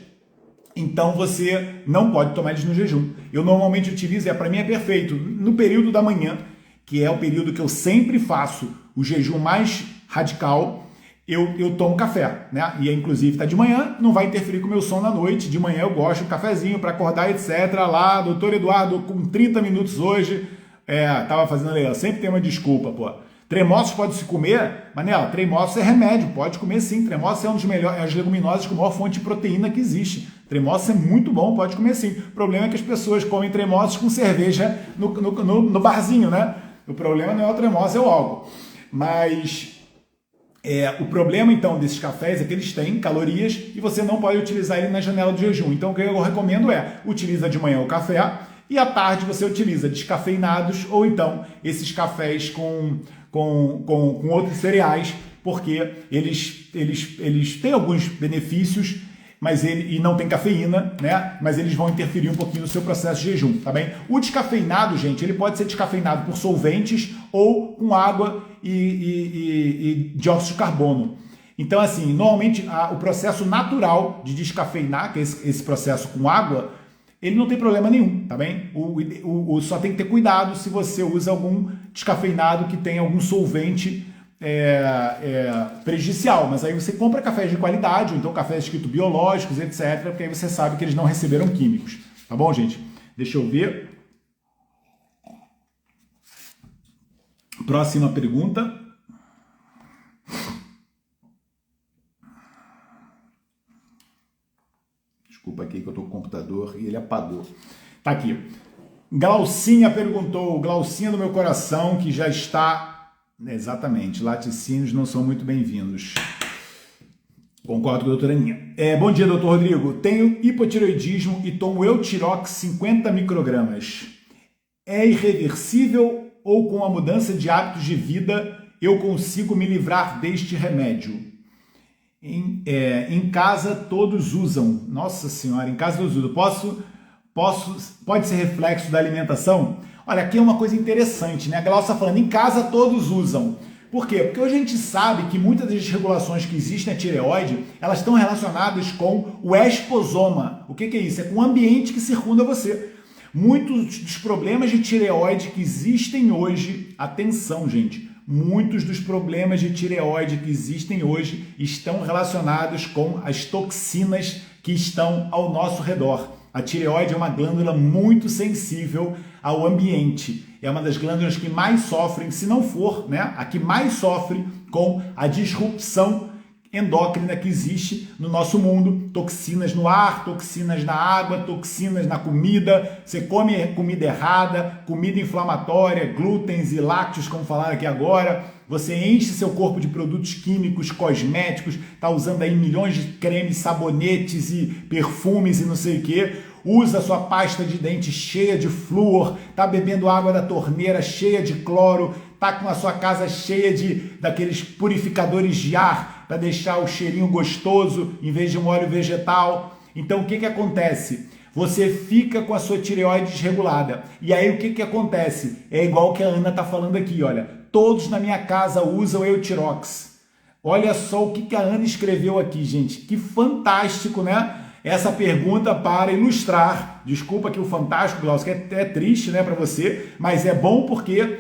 Então você não pode tomar eles no jejum. Eu normalmente utilizo, para mim é perfeito, no período da manhã, que é o período que eu sempre faço o jejum mais radical, eu tomo café, né? E inclusive tá de manhã, não vai interferir com o meu sono à noite. De manhã eu gosto de um cafezinho para acordar, etc. Lá, doutor Eduardo, com 30 minutos hoje, tava fazendo legal. Sempre tem uma desculpa, pô. Tremoços pode se comer, mas né, tremoços é remédio, pode comer sim. Tremoços é um dos melhores, as leguminosas com a maior fonte de proteína que existe. Tremoços é muito bom, pode comer sim. O problema é que as pessoas comem tremoços com cerveja no barzinho, né? O problema não é o tremoço, é o álcool. Mas o problema então desses cafés é que eles têm calorias e você não pode utilizar ele na janela de jejum. Então o que eu recomendo utiliza de manhã o café e à tarde você utiliza descafeinados ou então esses cafés com outros cereais, porque eles têm alguns benefícios, e não tem cafeína, né? Mas eles vão interferir um pouquinho no seu processo de jejum, tá bem? O descafeinado, gente, ele pode ser descafeinado por solventes ou com água e dióxido de carbono. Então, assim, normalmente o processo natural de descafeinar, que é esse processo com água, ele não tem problema nenhum, tá bem? Só tem que ter cuidado se você usa algum descafeinado que tem algum solvente prejudicial, mas aí você compra cafés de qualidade, ou então cafés escrito biológicos, etc, porque aí você sabe que eles não receberam químicos, tá bom, gente? Deixa eu ver. Próxima pergunta. desculpa aqui que eu estou com o computador e ele apagou. Tá aqui. Glaucinha perguntou, Glaucinha do meu coração, que já está... Exatamente, laticínios não são muito bem-vindos. Concordo com a doutora Aninha. Bom dia, doutor Rodrigo. Tenho hipotireoidismo e tomo Eutirox 50 microgramas. É irreversível ou com a mudança de hábitos de vida eu consigo me livrar deste remédio? Em casa todos usam. Nossa senhora, em casa todos usam. Pode ser reflexo da alimentação? Olha, aqui é uma coisa interessante, né? A Glaucia está falando, em casa todos usam. Por quê? Porque hoje a gente sabe que muitas das regulações que existem na tireoide, elas estão relacionadas com o esposoma. O que é isso? É com o ambiente que circunda você. Muitos dos problemas de tireoide que existem hoje, atenção, gente, muitos dos problemas de tireoide que existem hoje estão relacionados com as toxinas que estão ao nosso redor. A tireoide é uma glândula muito sensível ao ambiente. É uma das glândulas que mais sofrem, se não for, né, a que mais sofre com a disrupção endócrina que existe no nosso mundo. Toxinas no ar, toxinas na água, toxinas na comida. Você come comida errada, comida inflamatória, glútens e lácteos, como falaram aqui agora. Você enche seu corpo de produtos químicos, cosméticos, tá usando aí milhões de cremes, sabonetes e perfumes e não sei o que. Usa sua pasta de dente cheia de flúor, tá bebendo água da torneira cheia de cloro, tá com a sua casa cheia daqueles purificadores de ar para deixar o cheirinho gostoso em vez de um óleo vegetal. Então o que acontece? Você fica com a sua tireoide desregulada. E aí o que acontece? É igual que a Ana tá falando aqui, olha. Todos na minha casa usam Eutirox. Olha só o que a Ana escreveu aqui, gente. Que fantástico, né? Essa pergunta para ilustrar. Desculpa que o fantástico, Glaucio, que é triste, né, para você, mas é bom porque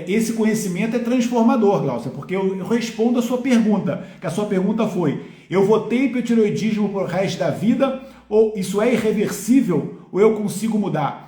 esse conhecimento é transformador, Glaucio, porque eu respondo a sua pergunta, que a sua pergunta foi: eu vou ter hipotireoidismo pro resto da vida, ou isso é irreversível, ou eu consigo mudar?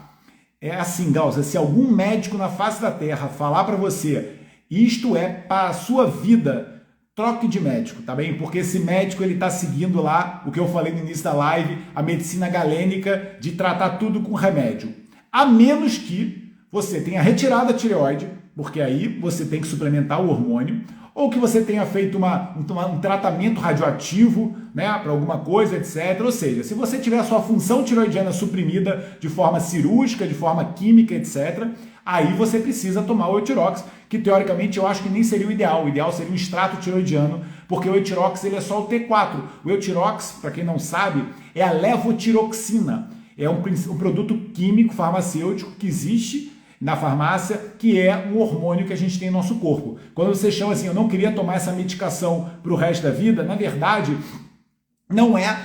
É assim, Glaucia, se algum médico na face da Terra falar para você, isto é para a sua vida, troque de médico, tá bem? Porque esse médico, ele tá seguindo lá, o que eu falei no início da live, a medicina galênica de tratar tudo com remédio. A menos que você tenha retirado a tireoide, porque aí você tem que suplementar o hormônio, ou que você tenha feito um tratamento radioativo, né, para alguma coisa, etc. Ou seja, se você tiver a sua função tireoidiana suprimida de forma cirúrgica, de forma química, etc., aí você precisa tomar o Eutirox, que teoricamente eu acho que nem seria o ideal. O ideal seria um extrato tireoidiano, porque o Eutirox ele é só o T4. O Eutirox, para quem não sabe, é a levotiroxina. É um produto químico farmacêutico que existe na farmácia, que é um hormônio que a gente tem no nosso corpo. Quando você chama assim, eu não queria tomar essa medicação para o resto da vida, na verdade, não é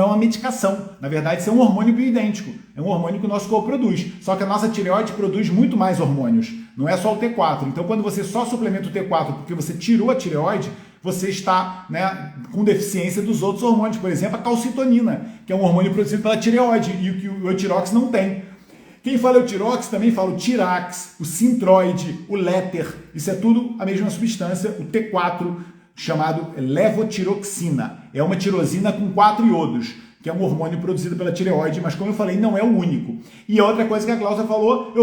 uma medicação. Na verdade, isso é um hormônio bioidêntico. É um hormônio que o nosso corpo produz. Só que a nossa tireoide produz muito mais hormônios. Não é só o T4. Então, quando você só suplementa o T4 porque você tirou a tireoide, você está, né, com deficiência dos outros hormônios. Por exemplo, a calcitonina, que é um hormônio produzido pela tireoide e que o Eutirox não tem. Quem fala Eutirox também fala o Tirax, o Sintroid, o Léter. Isso é tudo a mesma substância, o T4, chamado levotiroxina. É uma tirosina com 4 iodos, que é um hormônio produzido pela tireoide, mas como eu falei, não é o único. E outra coisa que a Glaucia falou,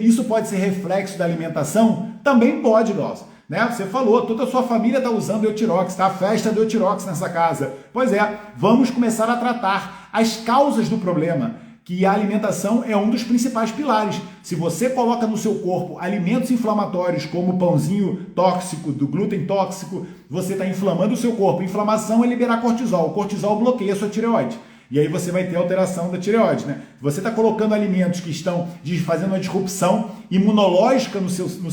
isso pode ser reflexo da alimentação? Também pode, Glaucia. Né? Você falou, toda a sua família está usando Eutirox, tá? A festa do Eutirox nessa casa. Pois é, vamos começar a tratar as causas do problema, que a alimentação é um dos principais pilares. Se você coloca no seu corpo alimentos inflamatórios, como o pãozinho tóxico, do glúten tóxico, você está inflamando o seu corpo. Inflamação é liberar cortisol. O cortisol bloqueia a sua tireoide. E aí você vai ter alteração da tireoide, né? Você está colocando alimentos que estão fazendo uma disrupção imunológica no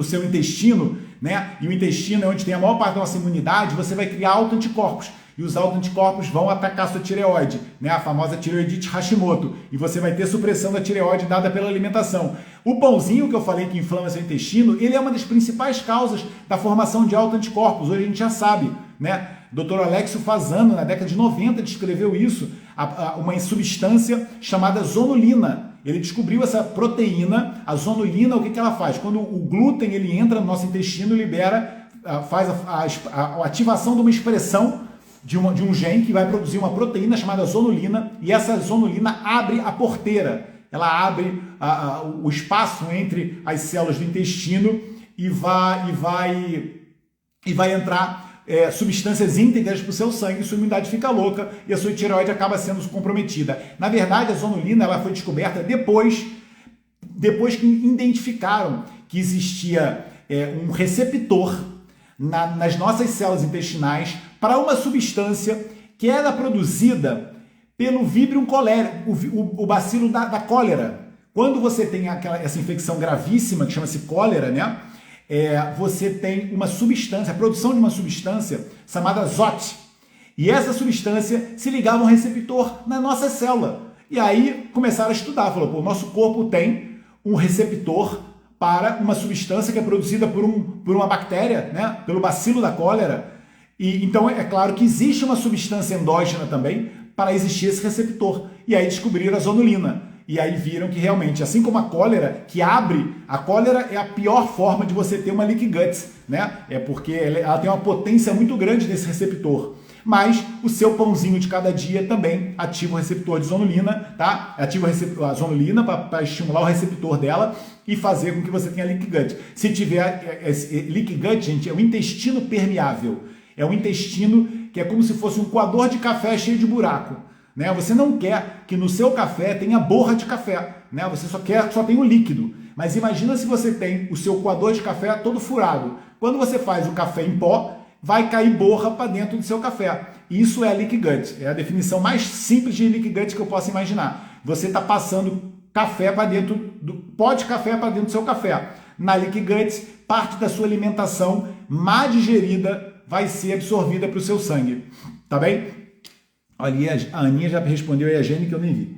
seu intestino, né? E o intestino é onde tem a maior parte da nossa imunidade, você vai criar autoanticorpos. E os autoanticorpos vão atacar a sua tireoide, né? A famosa tireoidite Hashimoto. E você vai ter supressão da tireoide dada pela alimentação. O pãozinho que eu falei que inflama seu intestino, ele é uma das principais causas da formação de autoanticorpos. Hoje a gente já sabe, né? Dr. Alexio Fasano, na década de 90, descreveu isso, uma substância chamada zonulina. Ele descobriu essa proteína, a zonulina, o que ela faz? Quando o glúten ele entra no nosso intestino, libera, faz a ativação de uma expressão de um gene que vai produzir uma proteína chamada zonulina, e essa zonulina abre a porteira, ela abre o espaço entre as células do intestino e vai entrar substâncias íntegras para o seu sangue, sua imunidade fica louca e a sua tireoide acaba sendo comprometida. Na verdade, a zonulina ela foi descoberta depois que identificaram que existia um receptor nas nossas células intestinais para uma substância que era produzida pelo Vibrio cholerae, o bacilo da cólera. Quando você tem essa infecção gravíssima que chama-se cólera, né? Você tem uma substância, a produção de uma substância chamada ZOT. E essa substância se ligava a um receptor na nossa célula. E aí começaram a estudar, falou, pô, o nosso corpo tem um receptor para uma substância que é produzida por uma bactéria, né? Pelo bacilo da cólera. E então é claro que existe uma substância endógena também para existir esse receptor. E aí descobriram a zonulina. E aí viram que realmente, assim como a cólera, a cólera é a pior forma de você ter uma leaky gut, né? É porque ela tem uma potência muito grande nesse receptor. Mas o seu pãozinho de cada dia também ativa o receptor de zonulina, tá? Ativa a zonulina para estimular o receptor dela e fazer com que você tenha leaky gut. Se tiver leaky gut, gente, é um intestino permeável. É um intestino que é como se fosse um coador de café cheio de buraco. Né? Você não quer que no seu café tenha borra de café, né? Você só tem o líquido. Mas imagina se você tem o seu coador de café todo furado. Quando você faz o café em pó, vai cair borra para dentro do seu café. Isso é leaky gut. É a definição mais simples de leaky gut que eu posso imaginar. Você está passando café para dentro pó de café para dentro do seu café. Na leaky gut, parte da sua alimentação má digerida vai ser absorvida para o seu sangue. Tá bem? Ali a Aninha já respondeu aí a Gene que eu nem vi.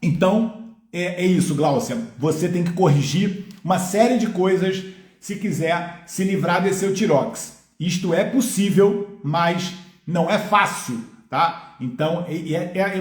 Então, é isso, Gláucia. Você tem que corrigir uma série de coisas se quiser se livrar desse eutirox. Isto é possível, mas não é fácil, tá? Então,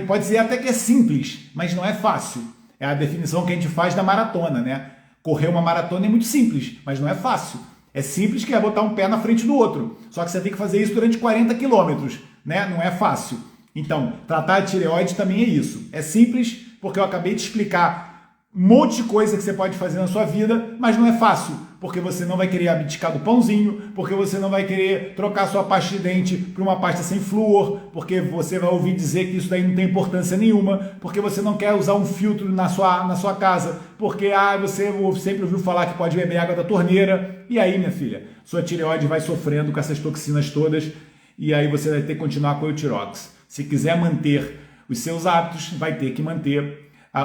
pode ser até que é simples, mas não é fácil. É a definição que a gente faz da maratona, né? Correr uma maratona é muito simples, mas não é fácil. É simples que é botar um pé na frente do outro. Só que você tem que fazer isso durante 40 quilômetros, né? Não é fácil. Então, tratar a tireoide também é isso. É simples porque eu acabei de explicar um monte de coisa que você pode fazer na sua vida, mas não é fácil. Porque você não vai querer abdicar do pãozinho, porque você não vai querer trocar sua pasta de dente por uma pasta sem flúor, porque você vai ouvir dizer que isso daí não tem importância nenhuma, porque você não quer usar um filtro na sua casa, porque você sempre ouviu falar que pode beber água da torneira. E aí, minha filha, sua tireoide vai sofrendo com essas toxinas todas e aí você vai ter que continuar com o eutirox. Se quiser manter os seus hábitos, vai ter que manter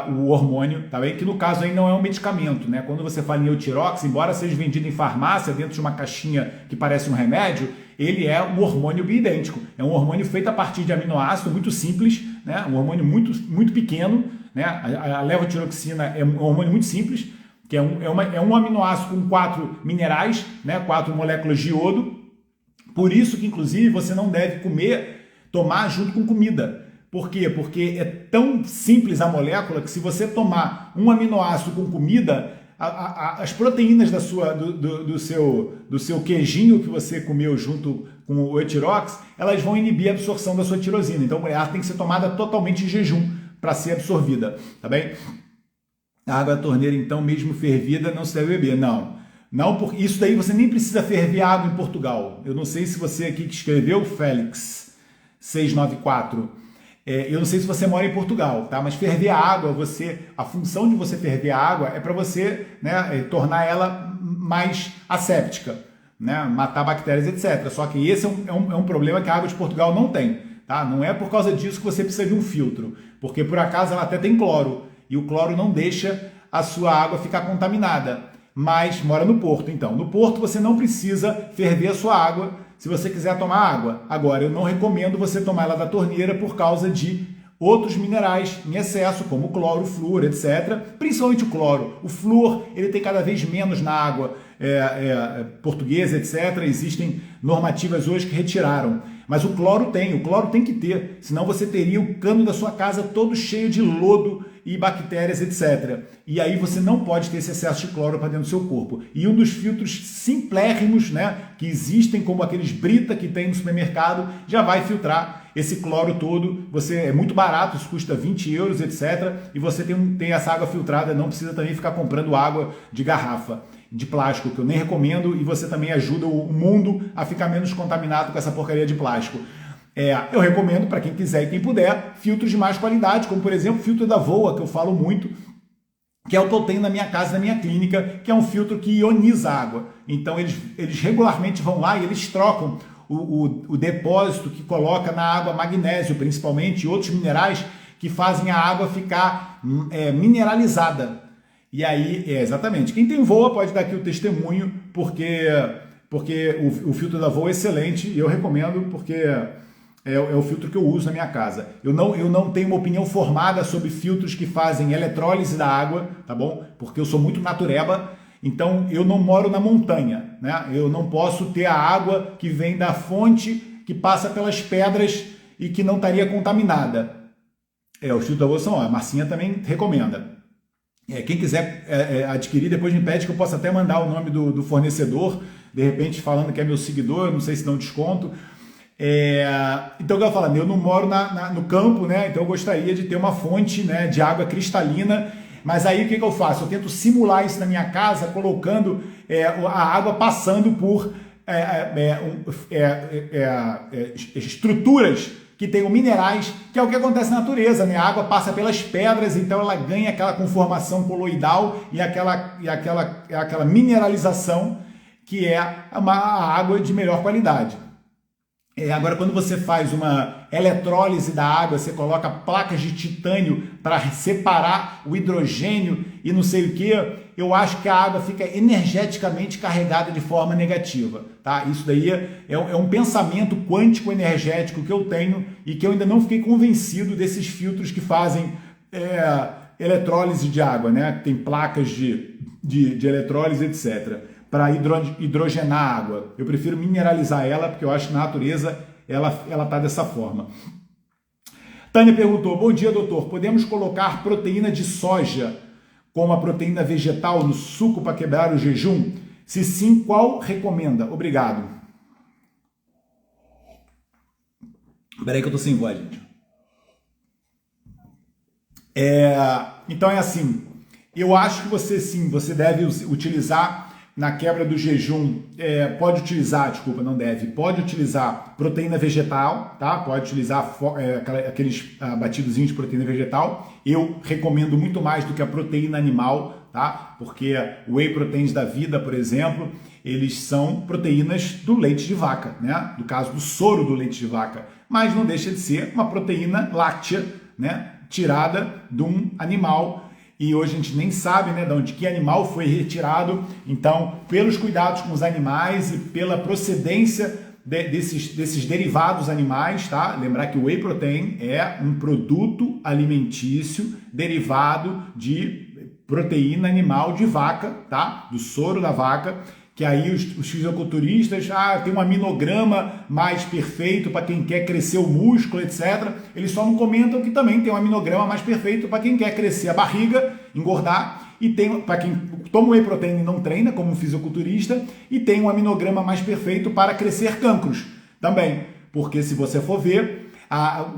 o hormônio, tá bem? Que no caso aí não é um medicamento, né? Quando você fala em eutirox, embora seja vendido em farmácia dentro de uma caixinha que parece um remédio, ele é um hormônio bioidêntico. É um hormônio feito a partir de aminoácido muito simples, né? Um hormônio muito, muito pequeno, né? A levotiroxina é um hormônio muito simples, que é um aminoácido com 4 minerais, né? 4 moléculas de iodo. Por isso que, inclusive, você não deve tomar junto com comida. Por quê? Porque é tão simples a molécula que se você tomar um aminoácido com comida, as proteínas do seu queijinho que você comeu junto com o eutirox, elas vão inibir a absorção da sua tirosina. Então ela tem que ser tomada totalmente em jejum para ser absorvida, tá bem? A água da torneira, então, mesmo fervida, não se deve beber. Não, porque isso daí você nem precisa ferver água em Portugal. Eu não sei se você aqui que escreveu, Félix 694, eu não sei se você mora em Portugal, tá? Mas ferver a água, a função de você ferver a água é para você, né, tornar ela mais asséptica, né? Matar bactérias, etc. Só que esse é um problema que a água de Portugal não tem, tá? Não é por causa disso que você precisa de um filtro, porque por acaso ela até tem cloro, e o cloro não deixa a sua água ficar contaminada, mas mora no Porto. Então, no Porto você não precisa ferver a sua água se você quiser tomar água. Agora, eu não recomendo você tomar ela da torneira por causa de outros minerais em excesso, como o cloro, o flúor, etc. Principalmente o cloro. O flúor, ele tem cada vez menos na água portuguesa, etc. Existem normativas hoje que retiraram. Mas o cloro tem que ter, senão você teria o cano da sua casa todo cheio de lodo e bactérias, etc. E aí você não pode ter esse excesso de cloro para dentro do seu corpo. E um dos filtros simplérrimos, né, que existem, como aqueles Brita que tem no supermercado, já vai filtrar esse cloro todo. É muito barato, isso custa 20 euros, etc. E você tem essa água filtrada, não precisa também ficar comprando água de garrafa, de plástico, que eu nem recomendo, e você também ajuda o mundo a ficar menos contaminado com essa porcaria de plástico. Eu recomendo para quem quiser e quem puder, filtros de mais qualidade, como por exemplo o filtro da Voa, que eu falo muito, que é o que eu tenho na minha casa, na minha clínica, que é um filtro que ioniza a água. Então eles regularmente vão lá e eles trocam o depósito que coloca na água, magnésio principalmente, e outros minerais que fazem a água ficar mineralizada. E aí, exatamente, quem tem Voa pode dar aqui o testemunho, porque o filtro da Voa é excelente e eu recomendo, porque é o filtro que eu uso na minha casa. Eu não tenho uma opinião formada sobre filtros que fazem eletrólise da água, tá bom? Porque eu sou muito natureba, então eu não moro na montanha, né? Eu não posso ter a água que vem da fonte, que passa pelas pedras e que não estaria contaminada. Os filtros da Voa são, a Marcinha também recomenda. Quem quiser adquirir, depois me pede que eu possa até mandar o nome do fornecedor, de repente falando que é meu seguidor, não sei se dá um desconto. Então, o que eu falo, eu não moro no campo, né? Então eu gostaria de ter uma fonte, né, de água cristalina, mas aí o que eu faço? Eu tento simular isso na minha casa, colocando a água passando por estruturas que tenham minerais, que é o que acontece na natureza, né? A água passa pelas pedras, então ela ganha aquela conformação coloidal e aquela mineralização, que é a água de melhor qualidade. Agora, quando você faz uma eletrólise da água, você coloca placas de titânio para separar o hidrogênio e não sei o que, eu acho que a água fica energeticamente carregada de forma negativa. Tá? Isso daí é um pensamento quântico energético que eu tenho e que eu ainda não fiquei convencido desses filtros que fazem eletrólise de água, né? Tem placas de eletrólise, etc., para hidrogenar a água. Eu prefiro mineralizar ela, porque eu acho que na natureza ela está dessa forma. Tânia perguntou: bom dia, doutor, podemos colocar proteína de soja como a proteína vegetal no suco para quebrar o jejum? Se sim, qual recomenda? Obrigado. Peraí que eu tô sem voz, gente. Então é assim, eu acho que você deve utilizar na quebra do jejum, pode utilizar proteína vegetal, tá? Pode utilizar aqueles batidozinhos de proteína vegetal. Eu recomendo muito mais do que a proteína animal, tá? Porque o whey proteins da vida, por exemplo, eles são proteínas do leite de vaca, né? No caso do soro do leite de vaca, mas não deixa de ser uma proteína láctea, né? Tirada de um animal. E hoje a gente nem sabe, né, de onde que animal foi retirado. Então, pelos cuidados com os animais e pela procedência desses derivados animais, tá? Lembrar que o whey protein é um produto alimentício derivado de proteína animal de vaca, tá? Do soro da vaca, que aí os fisiculturistas, tem um aminograma mais perfeito para quem quer crescer o músculo, etc. Eles só não comentam que também tem um aminograma mais perfeito para quem quer crescer a barriga, engordar, e tem para quem toma whey protein e não treina, como um fisiculturista, e tem um aminograma mais perfeito para crescer cancros também, porque se você for ver,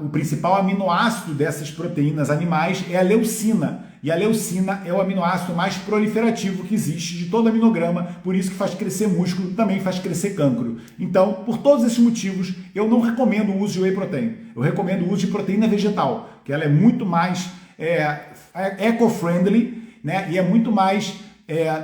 o principal aminoácido dessas proteínas animais é a leucina. E a leucina é o aminoácido mais proliferativo que existe de todo aminograma, por isso que faz crescer músculo, também faz crescer cancro. Então, por todos esses motivos, eu não recomendo o uso de whey protein. Eu recomendo o uso de proteína vegetal, que ela é muito mais eco-friendly, né? E é muito mais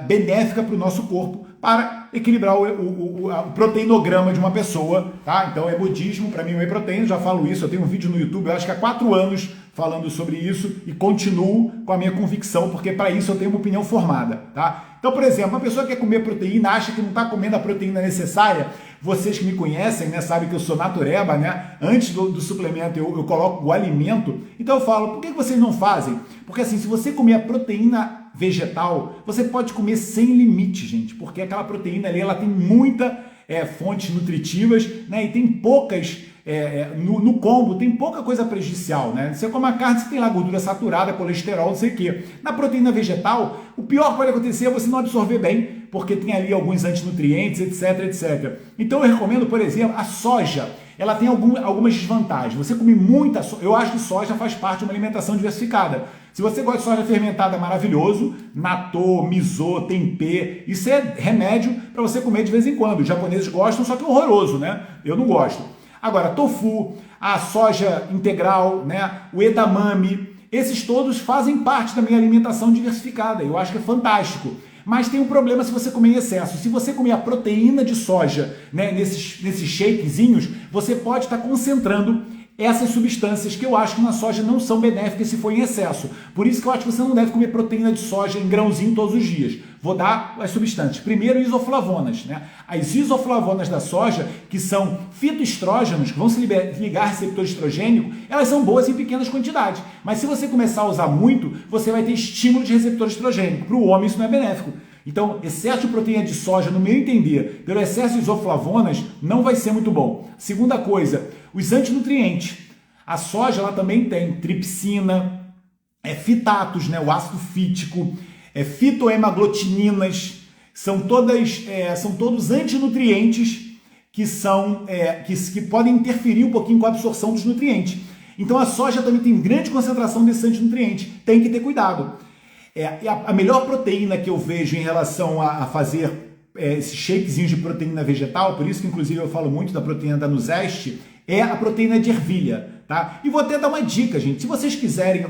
benéfica para o nosso corpo, para equilibrar o proteinograma de uma pessoa, tá? Então é budismo, para mim o whey protein, eu já falo isso, eu tenho um vídeo no YouTube, eu acho que há 4 anos falando sobre isso e continuo com a minha convicção, porque para isso eu tenho uma opinião formada, tá? Então, por exemplo, uma pessoa que quer comer proteína, acha que não está comendo a proteína necessária. Vocês que me conhecem, né, sabem que eu sou natureba, né? Antes do suplemento eu coloco o alimento. Então eu falo, por que vocês não fazem? Porque assim, se você comer a proteína vegetal, você pode comer sem limite, gente, porque aquela proteína ali, ela tem muita fontes nutritivas, né? E tem poucas no combo tem pouca coisa prejudicial, né? Você come a carne, você tem lá gordura saturada, colesterol, não sei o quê. Na proteína vegetal, o pior que pode acontecer é você não absorver bem, porque tem ali alguns antinutrientes, etc, etc. Então eu recomendo, por exemplo, a soja. Ela tem algumas desvantagens. Você come muita soja, eu acho que soja faz parte de uma alimentação diversificada. Se você gosta de soja fermentada, é maravilhoso. Natô, miso, tempê, isso é remédio para você comer de vez em quando. Os japoneses gostam, só que é horroroso, né? Eu não gosto. Agora, tofu, a soja integral, né? O edamame, esses todos fazem parte da minha alimentação diversificada. Eu acho que é fantástico. Mas tem um problema se você comer em excesso. Se você comer a proteína de soja, né, nesses shakezinhos, você pode estar concentrando essas substâncias que eu acho que na soja não são benéficas se for em excesso. Por isso que eu acho que você não deve comer proteína de soja em grãozinho todos os dias. Vou dar as substâncias. Primeiro, isoflavonas, né? As isoflavonas da soja, que são fitoestrógenos, que vão se ligar receptor estrogênico, elas são boas em pequenas quantidades. Mas se você começar a usar muito, você vai ter estímulo de receptor estrogênico. Para o homem isso não é benéfico. Então, excesso de proteína de soja, no meu entender, pelo excesso de isoflavonas, não vai ser muito bom. Segunda coisa, os antinutrientes. A soja ela também tem tripsina, fitatos, né, o ácido fítico, fitohemaglutininas, são todos antinutrientes que podem interferir um pouquinho com a absorção dos nutrientes. Então a soja também tem grande concentração desses antinutrientes, tem que ter cuidado. A melhor proteína que eu vejo em relação a fazer esses shakezinhos de proteína vegetal, por isso que inclusive eu falo muito da proteína da Nuzeste, é a proteína de ervilha, tá? E vou até dar uma dica, gente, se vocês quiserem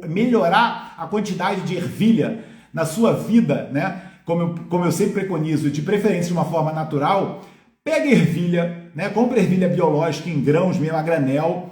melhorar a quantidade de ervilha na sua vida, né, como eu sempre preconizo, de preferência de uma forma natural, pega ervilha, né, compra ervilha biológica em grãos, mesmo a granel,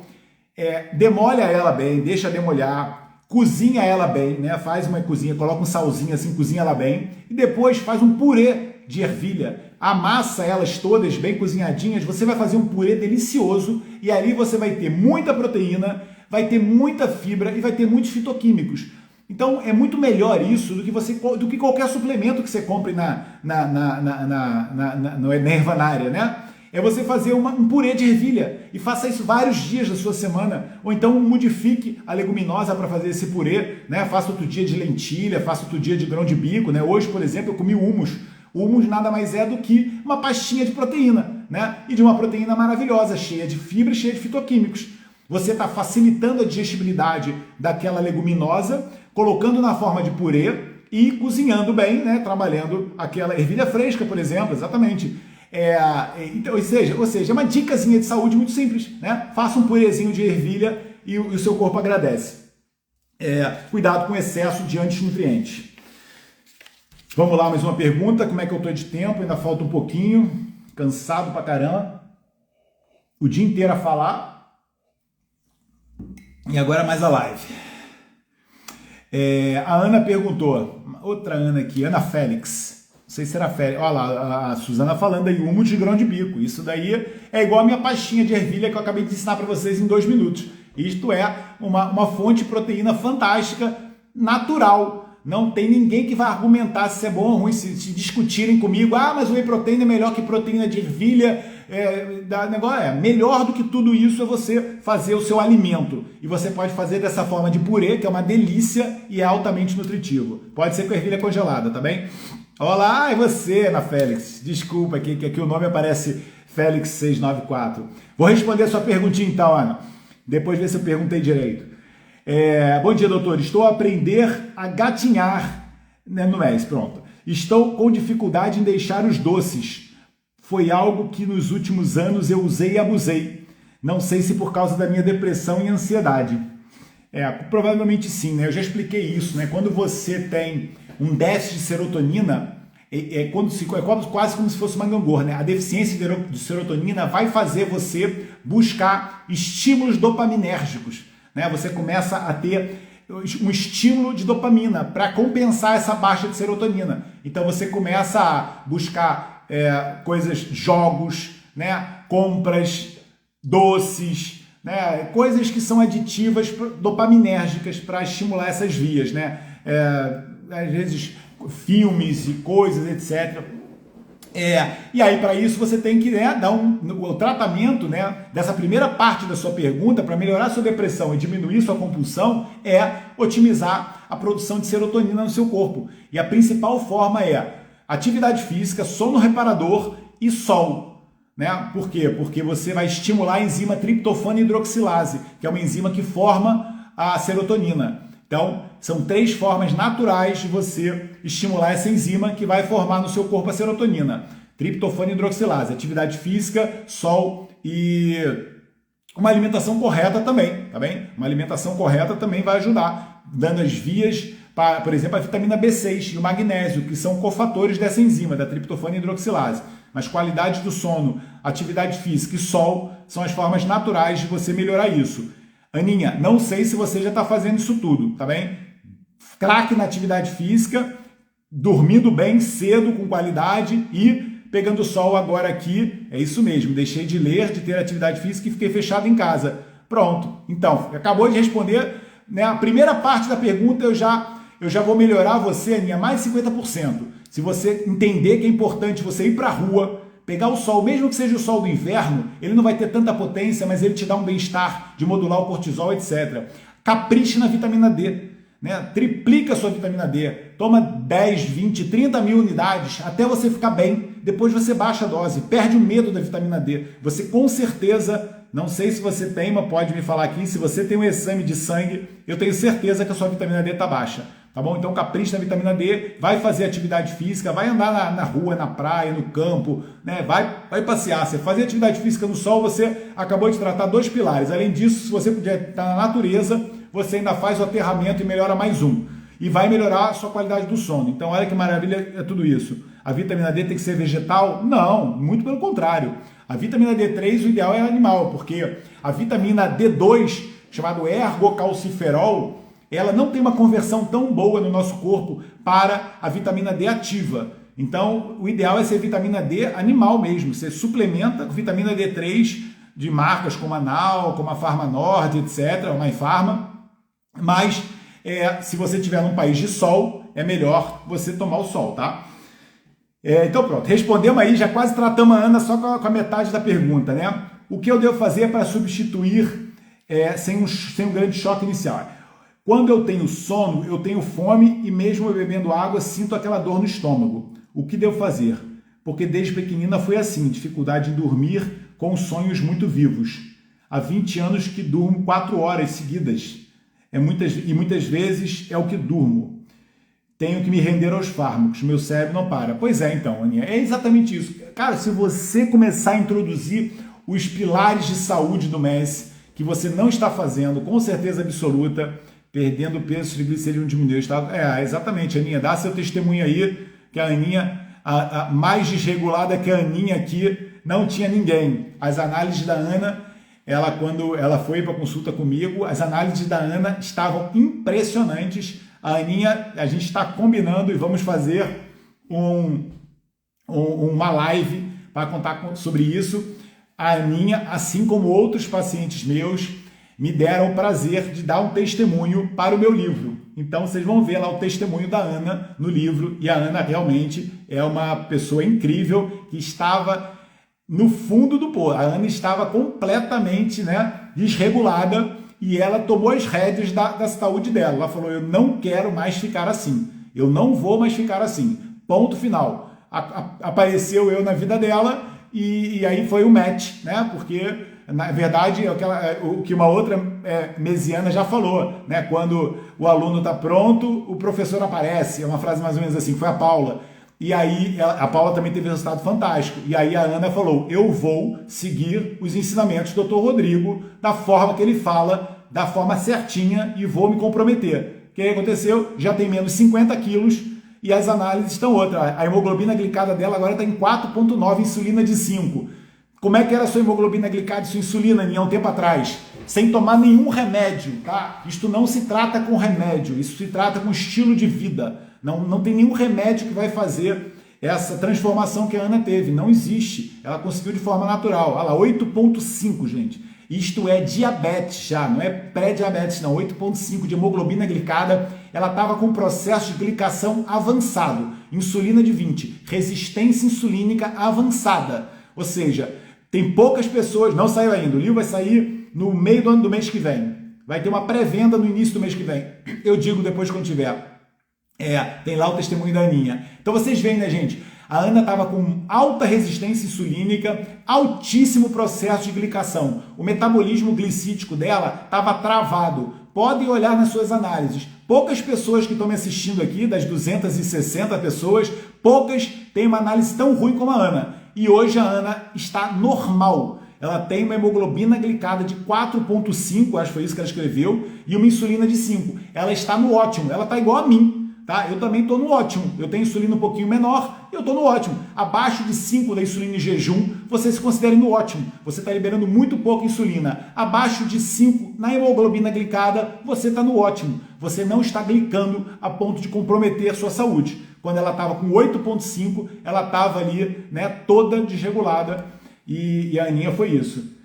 demolha ela bem, deixa demolhar, cozinha ela bem, né? Faz uma cozinha, coloca um salzinho assim, cozinha ela bem e depois faz um purê de ervilha, amassa elas todas bem cozinhadinhas, você vai fazer um purê delicioso e ali você vai ter muita proteína, vai ter muita fibra e vai ter muitos fitoquímicos. Então é muito melhor isso do que qualquer suplemento que você compre na ervanária, né? É você fazer um purê de ervilha e faça isso vários dias da sua semana, ou então modifique a leguminosa para fazer esse purê, né? Faça outro dia de lentilha, faça outro dia de grão de bico, né? Hoje, por exemplo, eu comi hummus. O hummus nada mais é do que uma pastinha de proteína, né? E de uma proteína maravilhosa, cheia de fibra e cheia de fitoquímicos. Você está facilitando a digestibilidade daquela leguminosa, colocando na forma de purê e cozinhando bem, né? Trabalhando aquela ervilha fresca, por exemplo, exatamente. Então, ou seja, é uma dicasinha de saúde muito simples, né? Faça um purezinho de ervilha e o seu corpo agradece. Cuidado com o excesso de antinutrientes. Vamos lá, mais uma pergunta. Como é que eu estou de tempo? Ainda falta um pouquinho. Cansado pra caramba. O dia inteiro a falar. E agora mais a live. A Ana perguntou. Outra Ana aqui, Ana Félix. Não sei se era Félix. Olha lá, a Suzana falando aí, humus de grão de bico. Isso daí é igual a minha pastinha de ervilha que eu acabei de ensinar para vocês em 2 minutos. Isto é uma fonte de proteína fantástica, natural. Não tem ninguém que vai argumentar se é bom ou ruim, se discutirem comigo. Mas o whey protein é melhor que proteína de ervilha. Melhor do que tudo isso é você fazer o seu alimento. E você pode fazer dessa forma de purê, que é uma delícia e é altamente nutritivo. Pode ser com ervilha congelada, tá bem? Olá, é você, Ana Félix. Desculpa que aqui o nome aparece Félix 694. Vou responder a sua perguntinha então, Ana. Depois ver se eu perguntei direito. Bom dia, doutor. Estou a aprender a gatinhar, né, no mês. Pronto. Estou com dificuldade em deixar os doces. Foi algo que nos últimos anos eu usei e abusei. Não sei se por causa da minha depressão e ansiedade. Provavelmente sim, né? Eu já expliquei isso, né? Quando você tem um déficit de serotonina, quase como se fosse uma gangorra, né? A deficiência de serotonina vai fazer você buscar estímulos dopaminérgicos, né? Você começa a ter um estímulo de dopamina para compensar essa baixa de serotonina. Então você começa a buscar jogos, né? Compras, doces, né? Coisas que são aditivas dopaminérgicas para estimular essas vias, né? Às vezes filmes e coisas, etc. E aí, para isso, você tem que dar o tratamento, dessa primeira parte da sua pergunta para melhorar sua depressão e diminuir sua compulsão otimizar a produção de serotonina no seu corpo. E a principal forma é atividade física, sono reparador e sol. Por quê? Porque você vai estimular a enzima triptofano hidroxilase, que é uma enzima que forma a serotonina. Então, são 3 formas naturais de você estimular essa enzima que vai formar no seu corpo a serotonina. Triptofano hidroxilase, atividade física, sol e uma alimentação correta também, tá bem? Uma alimentação correta também vai ajudar, dando as vias para, por exemplo, a vitamina B6 e o magnésio, que são cofatores dessa enzima, da triptofano hidroxilase. Mas qualidade do sono, atividade física e sol são as formas naturais de você melhorar isso. Aninha, não sei se você já está fazendo isso tudo, tá bem? Craque na atividade física, dormindo bem, cedo, com qualidade e pegando sol agora aqui, é isso mesmo, deixei de ler, de ter atividade física e fiquei fechado em casa. Pronto, então, acabou de responder, a primeira parte da pergunta eu já vou melhorar você, Aninha, mais 50%. Se você entender que é importante você ir para a rua, pegar o sol, mesmo que seja o sol do inverno, ele não vai ter tanta potência, mas ele te dá um bem-estar de modular o cortisol, etc. Capriche na vitamina D, triplica a sua vitamina D, toma 10, 20, 30 mil unidades até você ficar bem, depois você baixa a dose, perde o medo da vitamina D. Você com certeza, não sei se você tem, mas pode me falar aqui, se você tem um exame de sangue, eu tenho certeza que a sua vitamina D está baixa. Tá bom? Então capricha na vitamina D, vai fazer atividade física, vai andar na rua, na praia, no campo, vai passear. Você fazer atividade física no sol, você acabou de tratar 2 pilares. Além disso, se você puder estar na natureza, você ainda faz o aterramento e melhora mais um. E vai melhorar a sua qualidade do sono. Então olha que maravilha é tudo isso. A vitamina D tem que ser vegetal? Não, muito pelo contrário. A vitamina D3, o ideal é animal, porque a vitamina D2, chamado ergocalciferol, ela não tem uma conversão tão boa no nosso corpo para a vitamina D ativa. Então, o ideal é ser vitamina D animal mesmo. Você suplementa com vitamina D3 de marcas como a Nau, como a Pharma Nord, etc., a MyPharma. Mas, se você estiver num país de sol, é melhor você tomar o sol, tá? Então, pronto. Respondemos aí, já quase tratamos a Ana só com a metade da pergunta, O que eu devo fazer para substituir sem um grande choque inicial? Quando eu tenho sono, eu tenho fome e mesmo eu bebendo água, sinto aquela dor no estômago. O que devo fazer? Porque desde pequenina foi assim, dificuldade em dormir com sonhos muito vivos. Há 20 anos que durmo 4 horas seguidas. Muitas vezes é o que durmo. Tenho que me render aos fármacos, meu cérebro não para. Pois é, então, Aninha, é exatamente isso. Cara, se você começar a introduzir os pilares de saúde do MES, que você não está fazendo, com certeza absoluta, perdendo peso, triglicerídeo diminuiu. Exatamente, Aninha, dá seu testemunho aí, que a Aninha, a mais desregulada que a Aninha aqui, não tinha ninguém. As análises da Ana, quando ela foi para consulta comigo, as análises da Ana estavam impressionantes. A Aninha, a gente está combinando e vamos fazer uma live para contar sobre isso. A Aninha, assim como outros pacientes meus, me deram o prazer de dar um testemunho para o meu livro. Então vocês vão ver lá o testemunho da Ana no livro, e a Ana realmente é uma pessoa incrível que estava no fundo do poço. A Ana estava completamente desregulada e ela tomou as rédeas da saúde dela. Ela falou, eu não quero mais ficar assim, eu não vou mais ficar assim, ponto final. Apareceu eu na vida dela e aí foi o match, porque na verdade, o que uma outra mesiana já falou, quando o aluno está pronto, o professor aparece, é uma frase mais ou menos assim, foi a Paula. E aí, a Paula também teve um resultado fantástico. E aí a Ana falou, eu vou seguir os ensinamentos do Dr. Rodrigo da forma que ele fala, da forma certinha, e vou me comprometer. O que aconteceu? Já tem menos 50 quilos e as análises estão outras. A hemoglobina glicada dela agora está em 4,9, insulina de 5. Como é que era a sua hemoglobina glicada e sua insulina há um tempo atrás? Sem tomar nenhum remédio, tá? Isto não se trata com remédio, isso se trata com estilo de vida. Não tem nenhum remédio que vai fazer essa transformação que a Ana teve. Não existe. Ela conseguiu de forma natural. Olha lá, 8,5, gente. Isto é diabetes já, não é pré-diabetes não, 8,5 de hemoglobina glicada, ela estava com processo de glicação avançado, insulina de 20, resistência insulínica avançada, ou seja, tem poucas pessoas, não saiu ainda, o livro vai sair no meio do mês que vem, vai ter uma pré-venda no início do mês que vem, eu digo depois quando tiver, tem lá o testemunho da Aninha. Então vocês veem, né, gente? A Ana estava com alta resistência insulínica, altíssimo processo de glicação. O metabolismo glicídico dela estava travado. Podem olhar nas suas análises. Poucas pessoas que estão me assistindo aqui, das 260 pessoas, poucas têm uma análise tão ruim como a Ana. E hoje a Ana está normal. Ela tem uma hemoglobina glicada de 4,5, acho que foi isso que ela escreveu, e uma insulina de 5. Ela está no ótimo, ela está igual a mim. Tá? Eu também estou no ótimo, eu tenho insulina um pouquinho menor, eu estou no ótimo. Abaixo de 5 da insulina em jejum, você se considera no ótimo, você está liberando muito pouca insulina. Abaixo de 5 na hemoglobina glicada, você está no ótimo, você não está glicando a ponto de comprometer a sua saúde. Quando ela estava com 8,5, ela estava ali, né, toda desregulada, e a Aninha foi isso.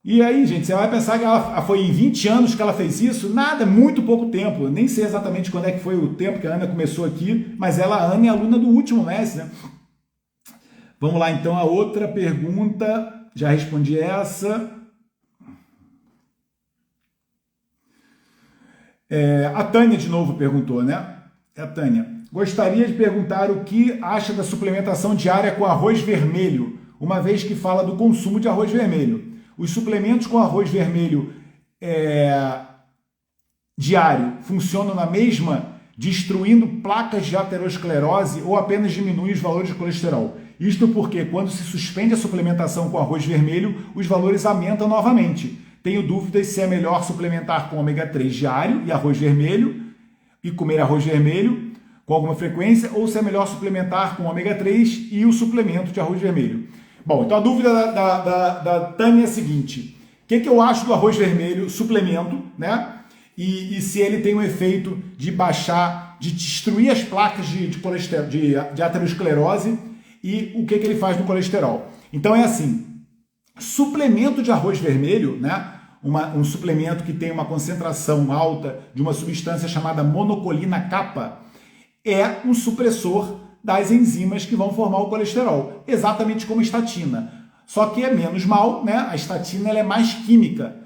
E aí, gente, você vai pensar que ela foi em 20 anos que ela fez isso? Nada, muito pouco tempo. Eu nem sei exatamente quando é que foi o tempo que a Ana começou aqui, mas a Ana é aluna do último mestre, né? Vamos lá, então, a outra pergunta. Já respondi essa. A Tânia de novo perguntou, né? A Tânia. Gostaria de perguntar o que acha da suplementação diária com arroz vermelho, uma vez que fala do consumo de arroz vermelho. Os suplementos com arroz vermelho diário funcionam na mesma, destruindo placas de aterosclerose ou apenas diminuem os valores de colesterol? Isto porque quando se suspende a suplementação com arroz vermelho, os valores aumentam novamente. Tenho dúvidas se é melhor suplementar com ômega 3 diário e arroz vermelho e comer arroz vermelho com alguma frequência, ou se é melhor suplementar com ômega 3 e o suplemento de arroz vermelho. Bom, então a dúvida da Tânia é a seguinte: o que eu acho do arroz vermelho, suplemento, né? E se ele tem um efeito de baixar, de destruir as placas de colesterol, de aterosclerose, e o que ele faz no colesterol. Então é assim, suplemento de arroz vermelho, né? Um suplemento que tem uma concentração alta de uma substância chamada monocolina kappa, é um supressor das enzimas que vão formar o colesterol, exatamente como a estatina. Só que é menos mal, né? A estatina ela é mais química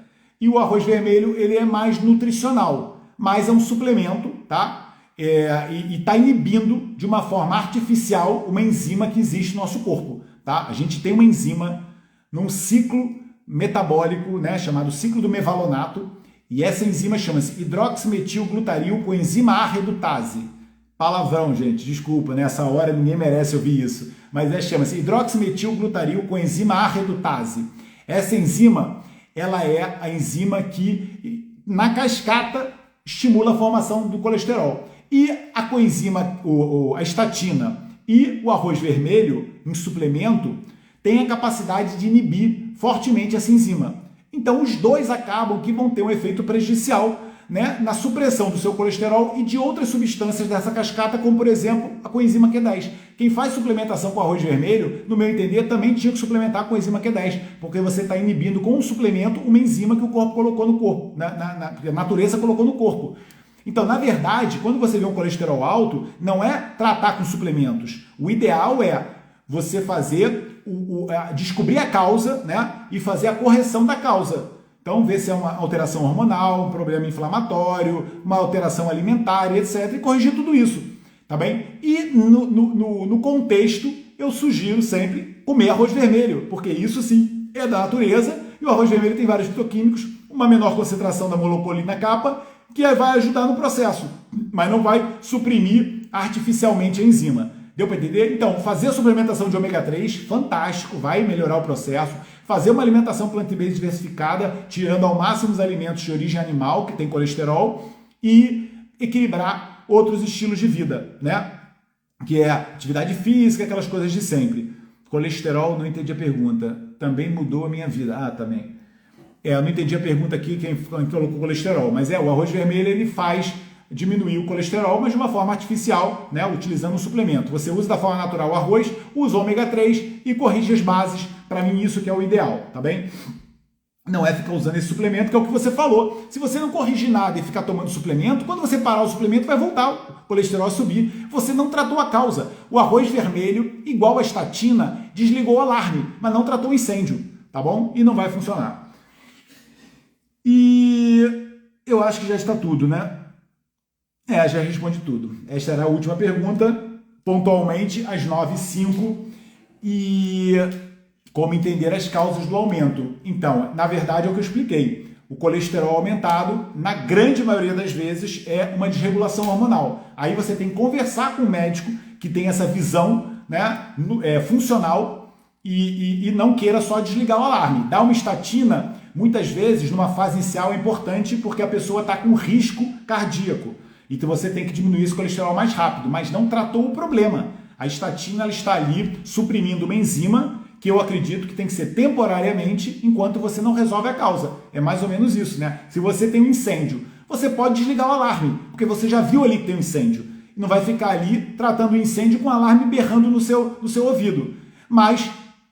e o arroz vermelho ele é mais nutricional, mas é um suplemento, tá? E está inibindo de uma forma artificial uma enzima que existe no nosso corpo, tá? A gente tem uma enzima num ciclo metabólico, né? Chamado ciclo do mevalonato, e essa enzima chama-se hidroximetilglutaril coenzima A redutase. Palavrão, gente, desculpa, nessa hora ninguém merece ouvir isso, mas chama-se hidroximetilglutaril coenzima A redutase. Essa enzima, ela é a enzima que, na cascata, estimula a formação do colesterol. E a coenzima, a estatina e o arroz vermelho, em suplemento, tem a capacidade de inibir fortemente essa enzima. Então, os dois acabam que vão ter um efeito prejudicial, né, na supressão do seu colesterol e de outras substâncias dessa cascata, como por exemplo a coenzima Q10. Quem faz suplementação com arroz vermelho, no meu entender, também tinha que suplementar com a coenzima Q10, porque você está inibindo com um suplemento uma enzima que o corpo colocou no corpo, que a natureza colocou no corpo. Então, na verdade, quando você vê um colesterol alto, não é tratar com suplementos. O ideal é você fazer descobrir a causa, né, e fazer a correção da causa. Então, ver se é uma alteração hormonal, um problema inflamatório, uma alteração alimentar, etc. E corrigir tudo isso, tá bem? E no contexto, eu sugiro sempre comer arroz vermelho, porque isso sim é da natureza, e o arroz vermelho tem vários fitoquímicos, uma menor concentração da monocolina kappa, que vai ajudar no processo, mas não vai suprimir artificialmente a enzima. Deu para entender? Então, fazer a suplementação de ômega 3, fantástico, vai melhorar o processo. Fazer uma alimentação plant-based diversificada, tirando ao máximo os alimentos de origem animal, que tem colesterol, e equilibrar outros estilos de vida, né? Que é atividade física, aquelas coisas de sempre. Colesterol, não entendi a pergunta. Também mudou a minha vida. Ah, também. Eu não entendi a pergunta aqui, quem colocou colesterol. Mas o arroz vermelho, ele faz diminuir o colesterol, mas de uma forma artificial, né, utilizando um suplemento. Você usa da forma natural o arroz, usa o ômega 3 e corrige as bases. Para mim, isso que é o ideal, tá bem? não é ficar usando esse suplemento, que é o que você falou. Se você não corrigir nada e ficar tomando suplemento, quando você parar o suplemento vai voltar o colesterol a subir. Você não tratou a causa. O arroz vermelho, igual a estatina, desligou o alarme, mas não tratou o incêndio, tá bom? E não vai funcionar. E eu acho que já está tudo, né? Já respondi tudo. Esta era a última pergunta, pontualmente às 9h05. E como entender as causas do aumento? Então, na verdade é o que eu expliquei. O colesterol aumentado, na grande maioria das vezes, é uma desregulação hormonal. Aí você tem que conversar com o médico que tem essa visão, né, funcional e não queira só desligar o alarme. Dar uma estatina, muitas vezes, numa fase inicial é importante porque a pessoa está com risco cardíaco. Então você tem que diminuir esse colesterol mais rápido, mas não tratou o problema. A estatina ela está ali suprimindo uma enzima que eu acredito que tem que ser temporariamente enquanto você não resolve a causa. É mais ou menos isso, né? Se você tem um incêndio, você pode desligar o alarme, porque você já viu ali que tem um incêndio. E não vai ficar ali tratando o incêndio com o alarme berrando no seu ouvido. Mas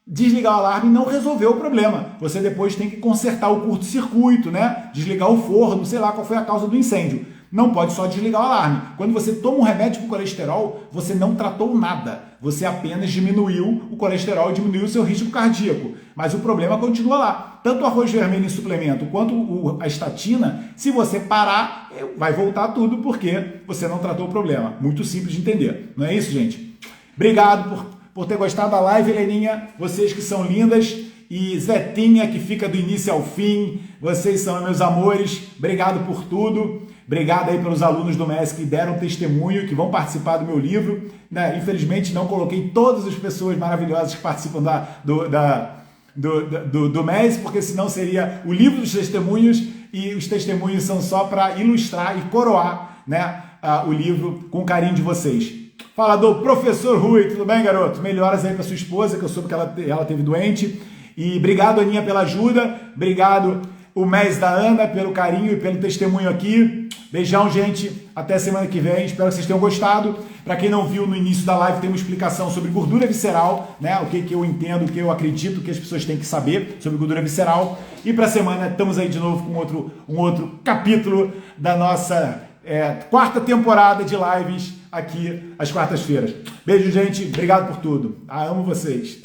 desligar o alarme não resolveu o problema. Você depois tem que consertar o curto-circuito, né? Desligar o forno, sei lá qual foi a causa do incêndio. Não pode só desligar o alarme. Quando você toma um remédio para o colesterol, você não tratou nada. Você apenas diminuiu o colesterol e diminuiu o seu risco cardíaco. Mas o problema continua lá. Tanto o arroz vermelho em suplemento quanto a estatina, se você parar, vai voltar tudo porque você não tratou o problema. Muito simples de entender. Não é isso, gente? Obrigado por ter gostado da live, Heleninha. Vocês que são lindas. E Zetinha, que fica do início ao fim. Vocês são meus amores. Obrigado por tudo. Obrigado aí pelos alunos do MES que deram testemunho, que vão participar do meu livro. Né? Infelizmente não coloquei todas as pessoas maravilhosas que participam do MES, porque senão seria o livro dos testemunhos, e os testemunhos são só para ilustrar e coroar, né, o livro com o carinho de vocês. Fala do professor Rui, tudo bem, garoto? Melhoras aí para sua esposa, que eu soube que ela teve doente. E obrigado, Aninha, pela ajuda. Obrigado, o MES da Ana, pelo carinho e pelo testemunho aqui. Beijão, gente. Até semana que vem. Espero que vocês tenham gostado. Para quem não viu, no início da live tem uma explicação sobre gordura visceral, né? O que eu entendo, o que eu acredito que as pessoas têm que saber sobre gordura visceral. E para a semana estamos aí de novo com um outro capítulo da nossa quarta temporada de lives aqui às quartas-feiras. Beijo, gente. Obrigado por tudo. Amo vocês.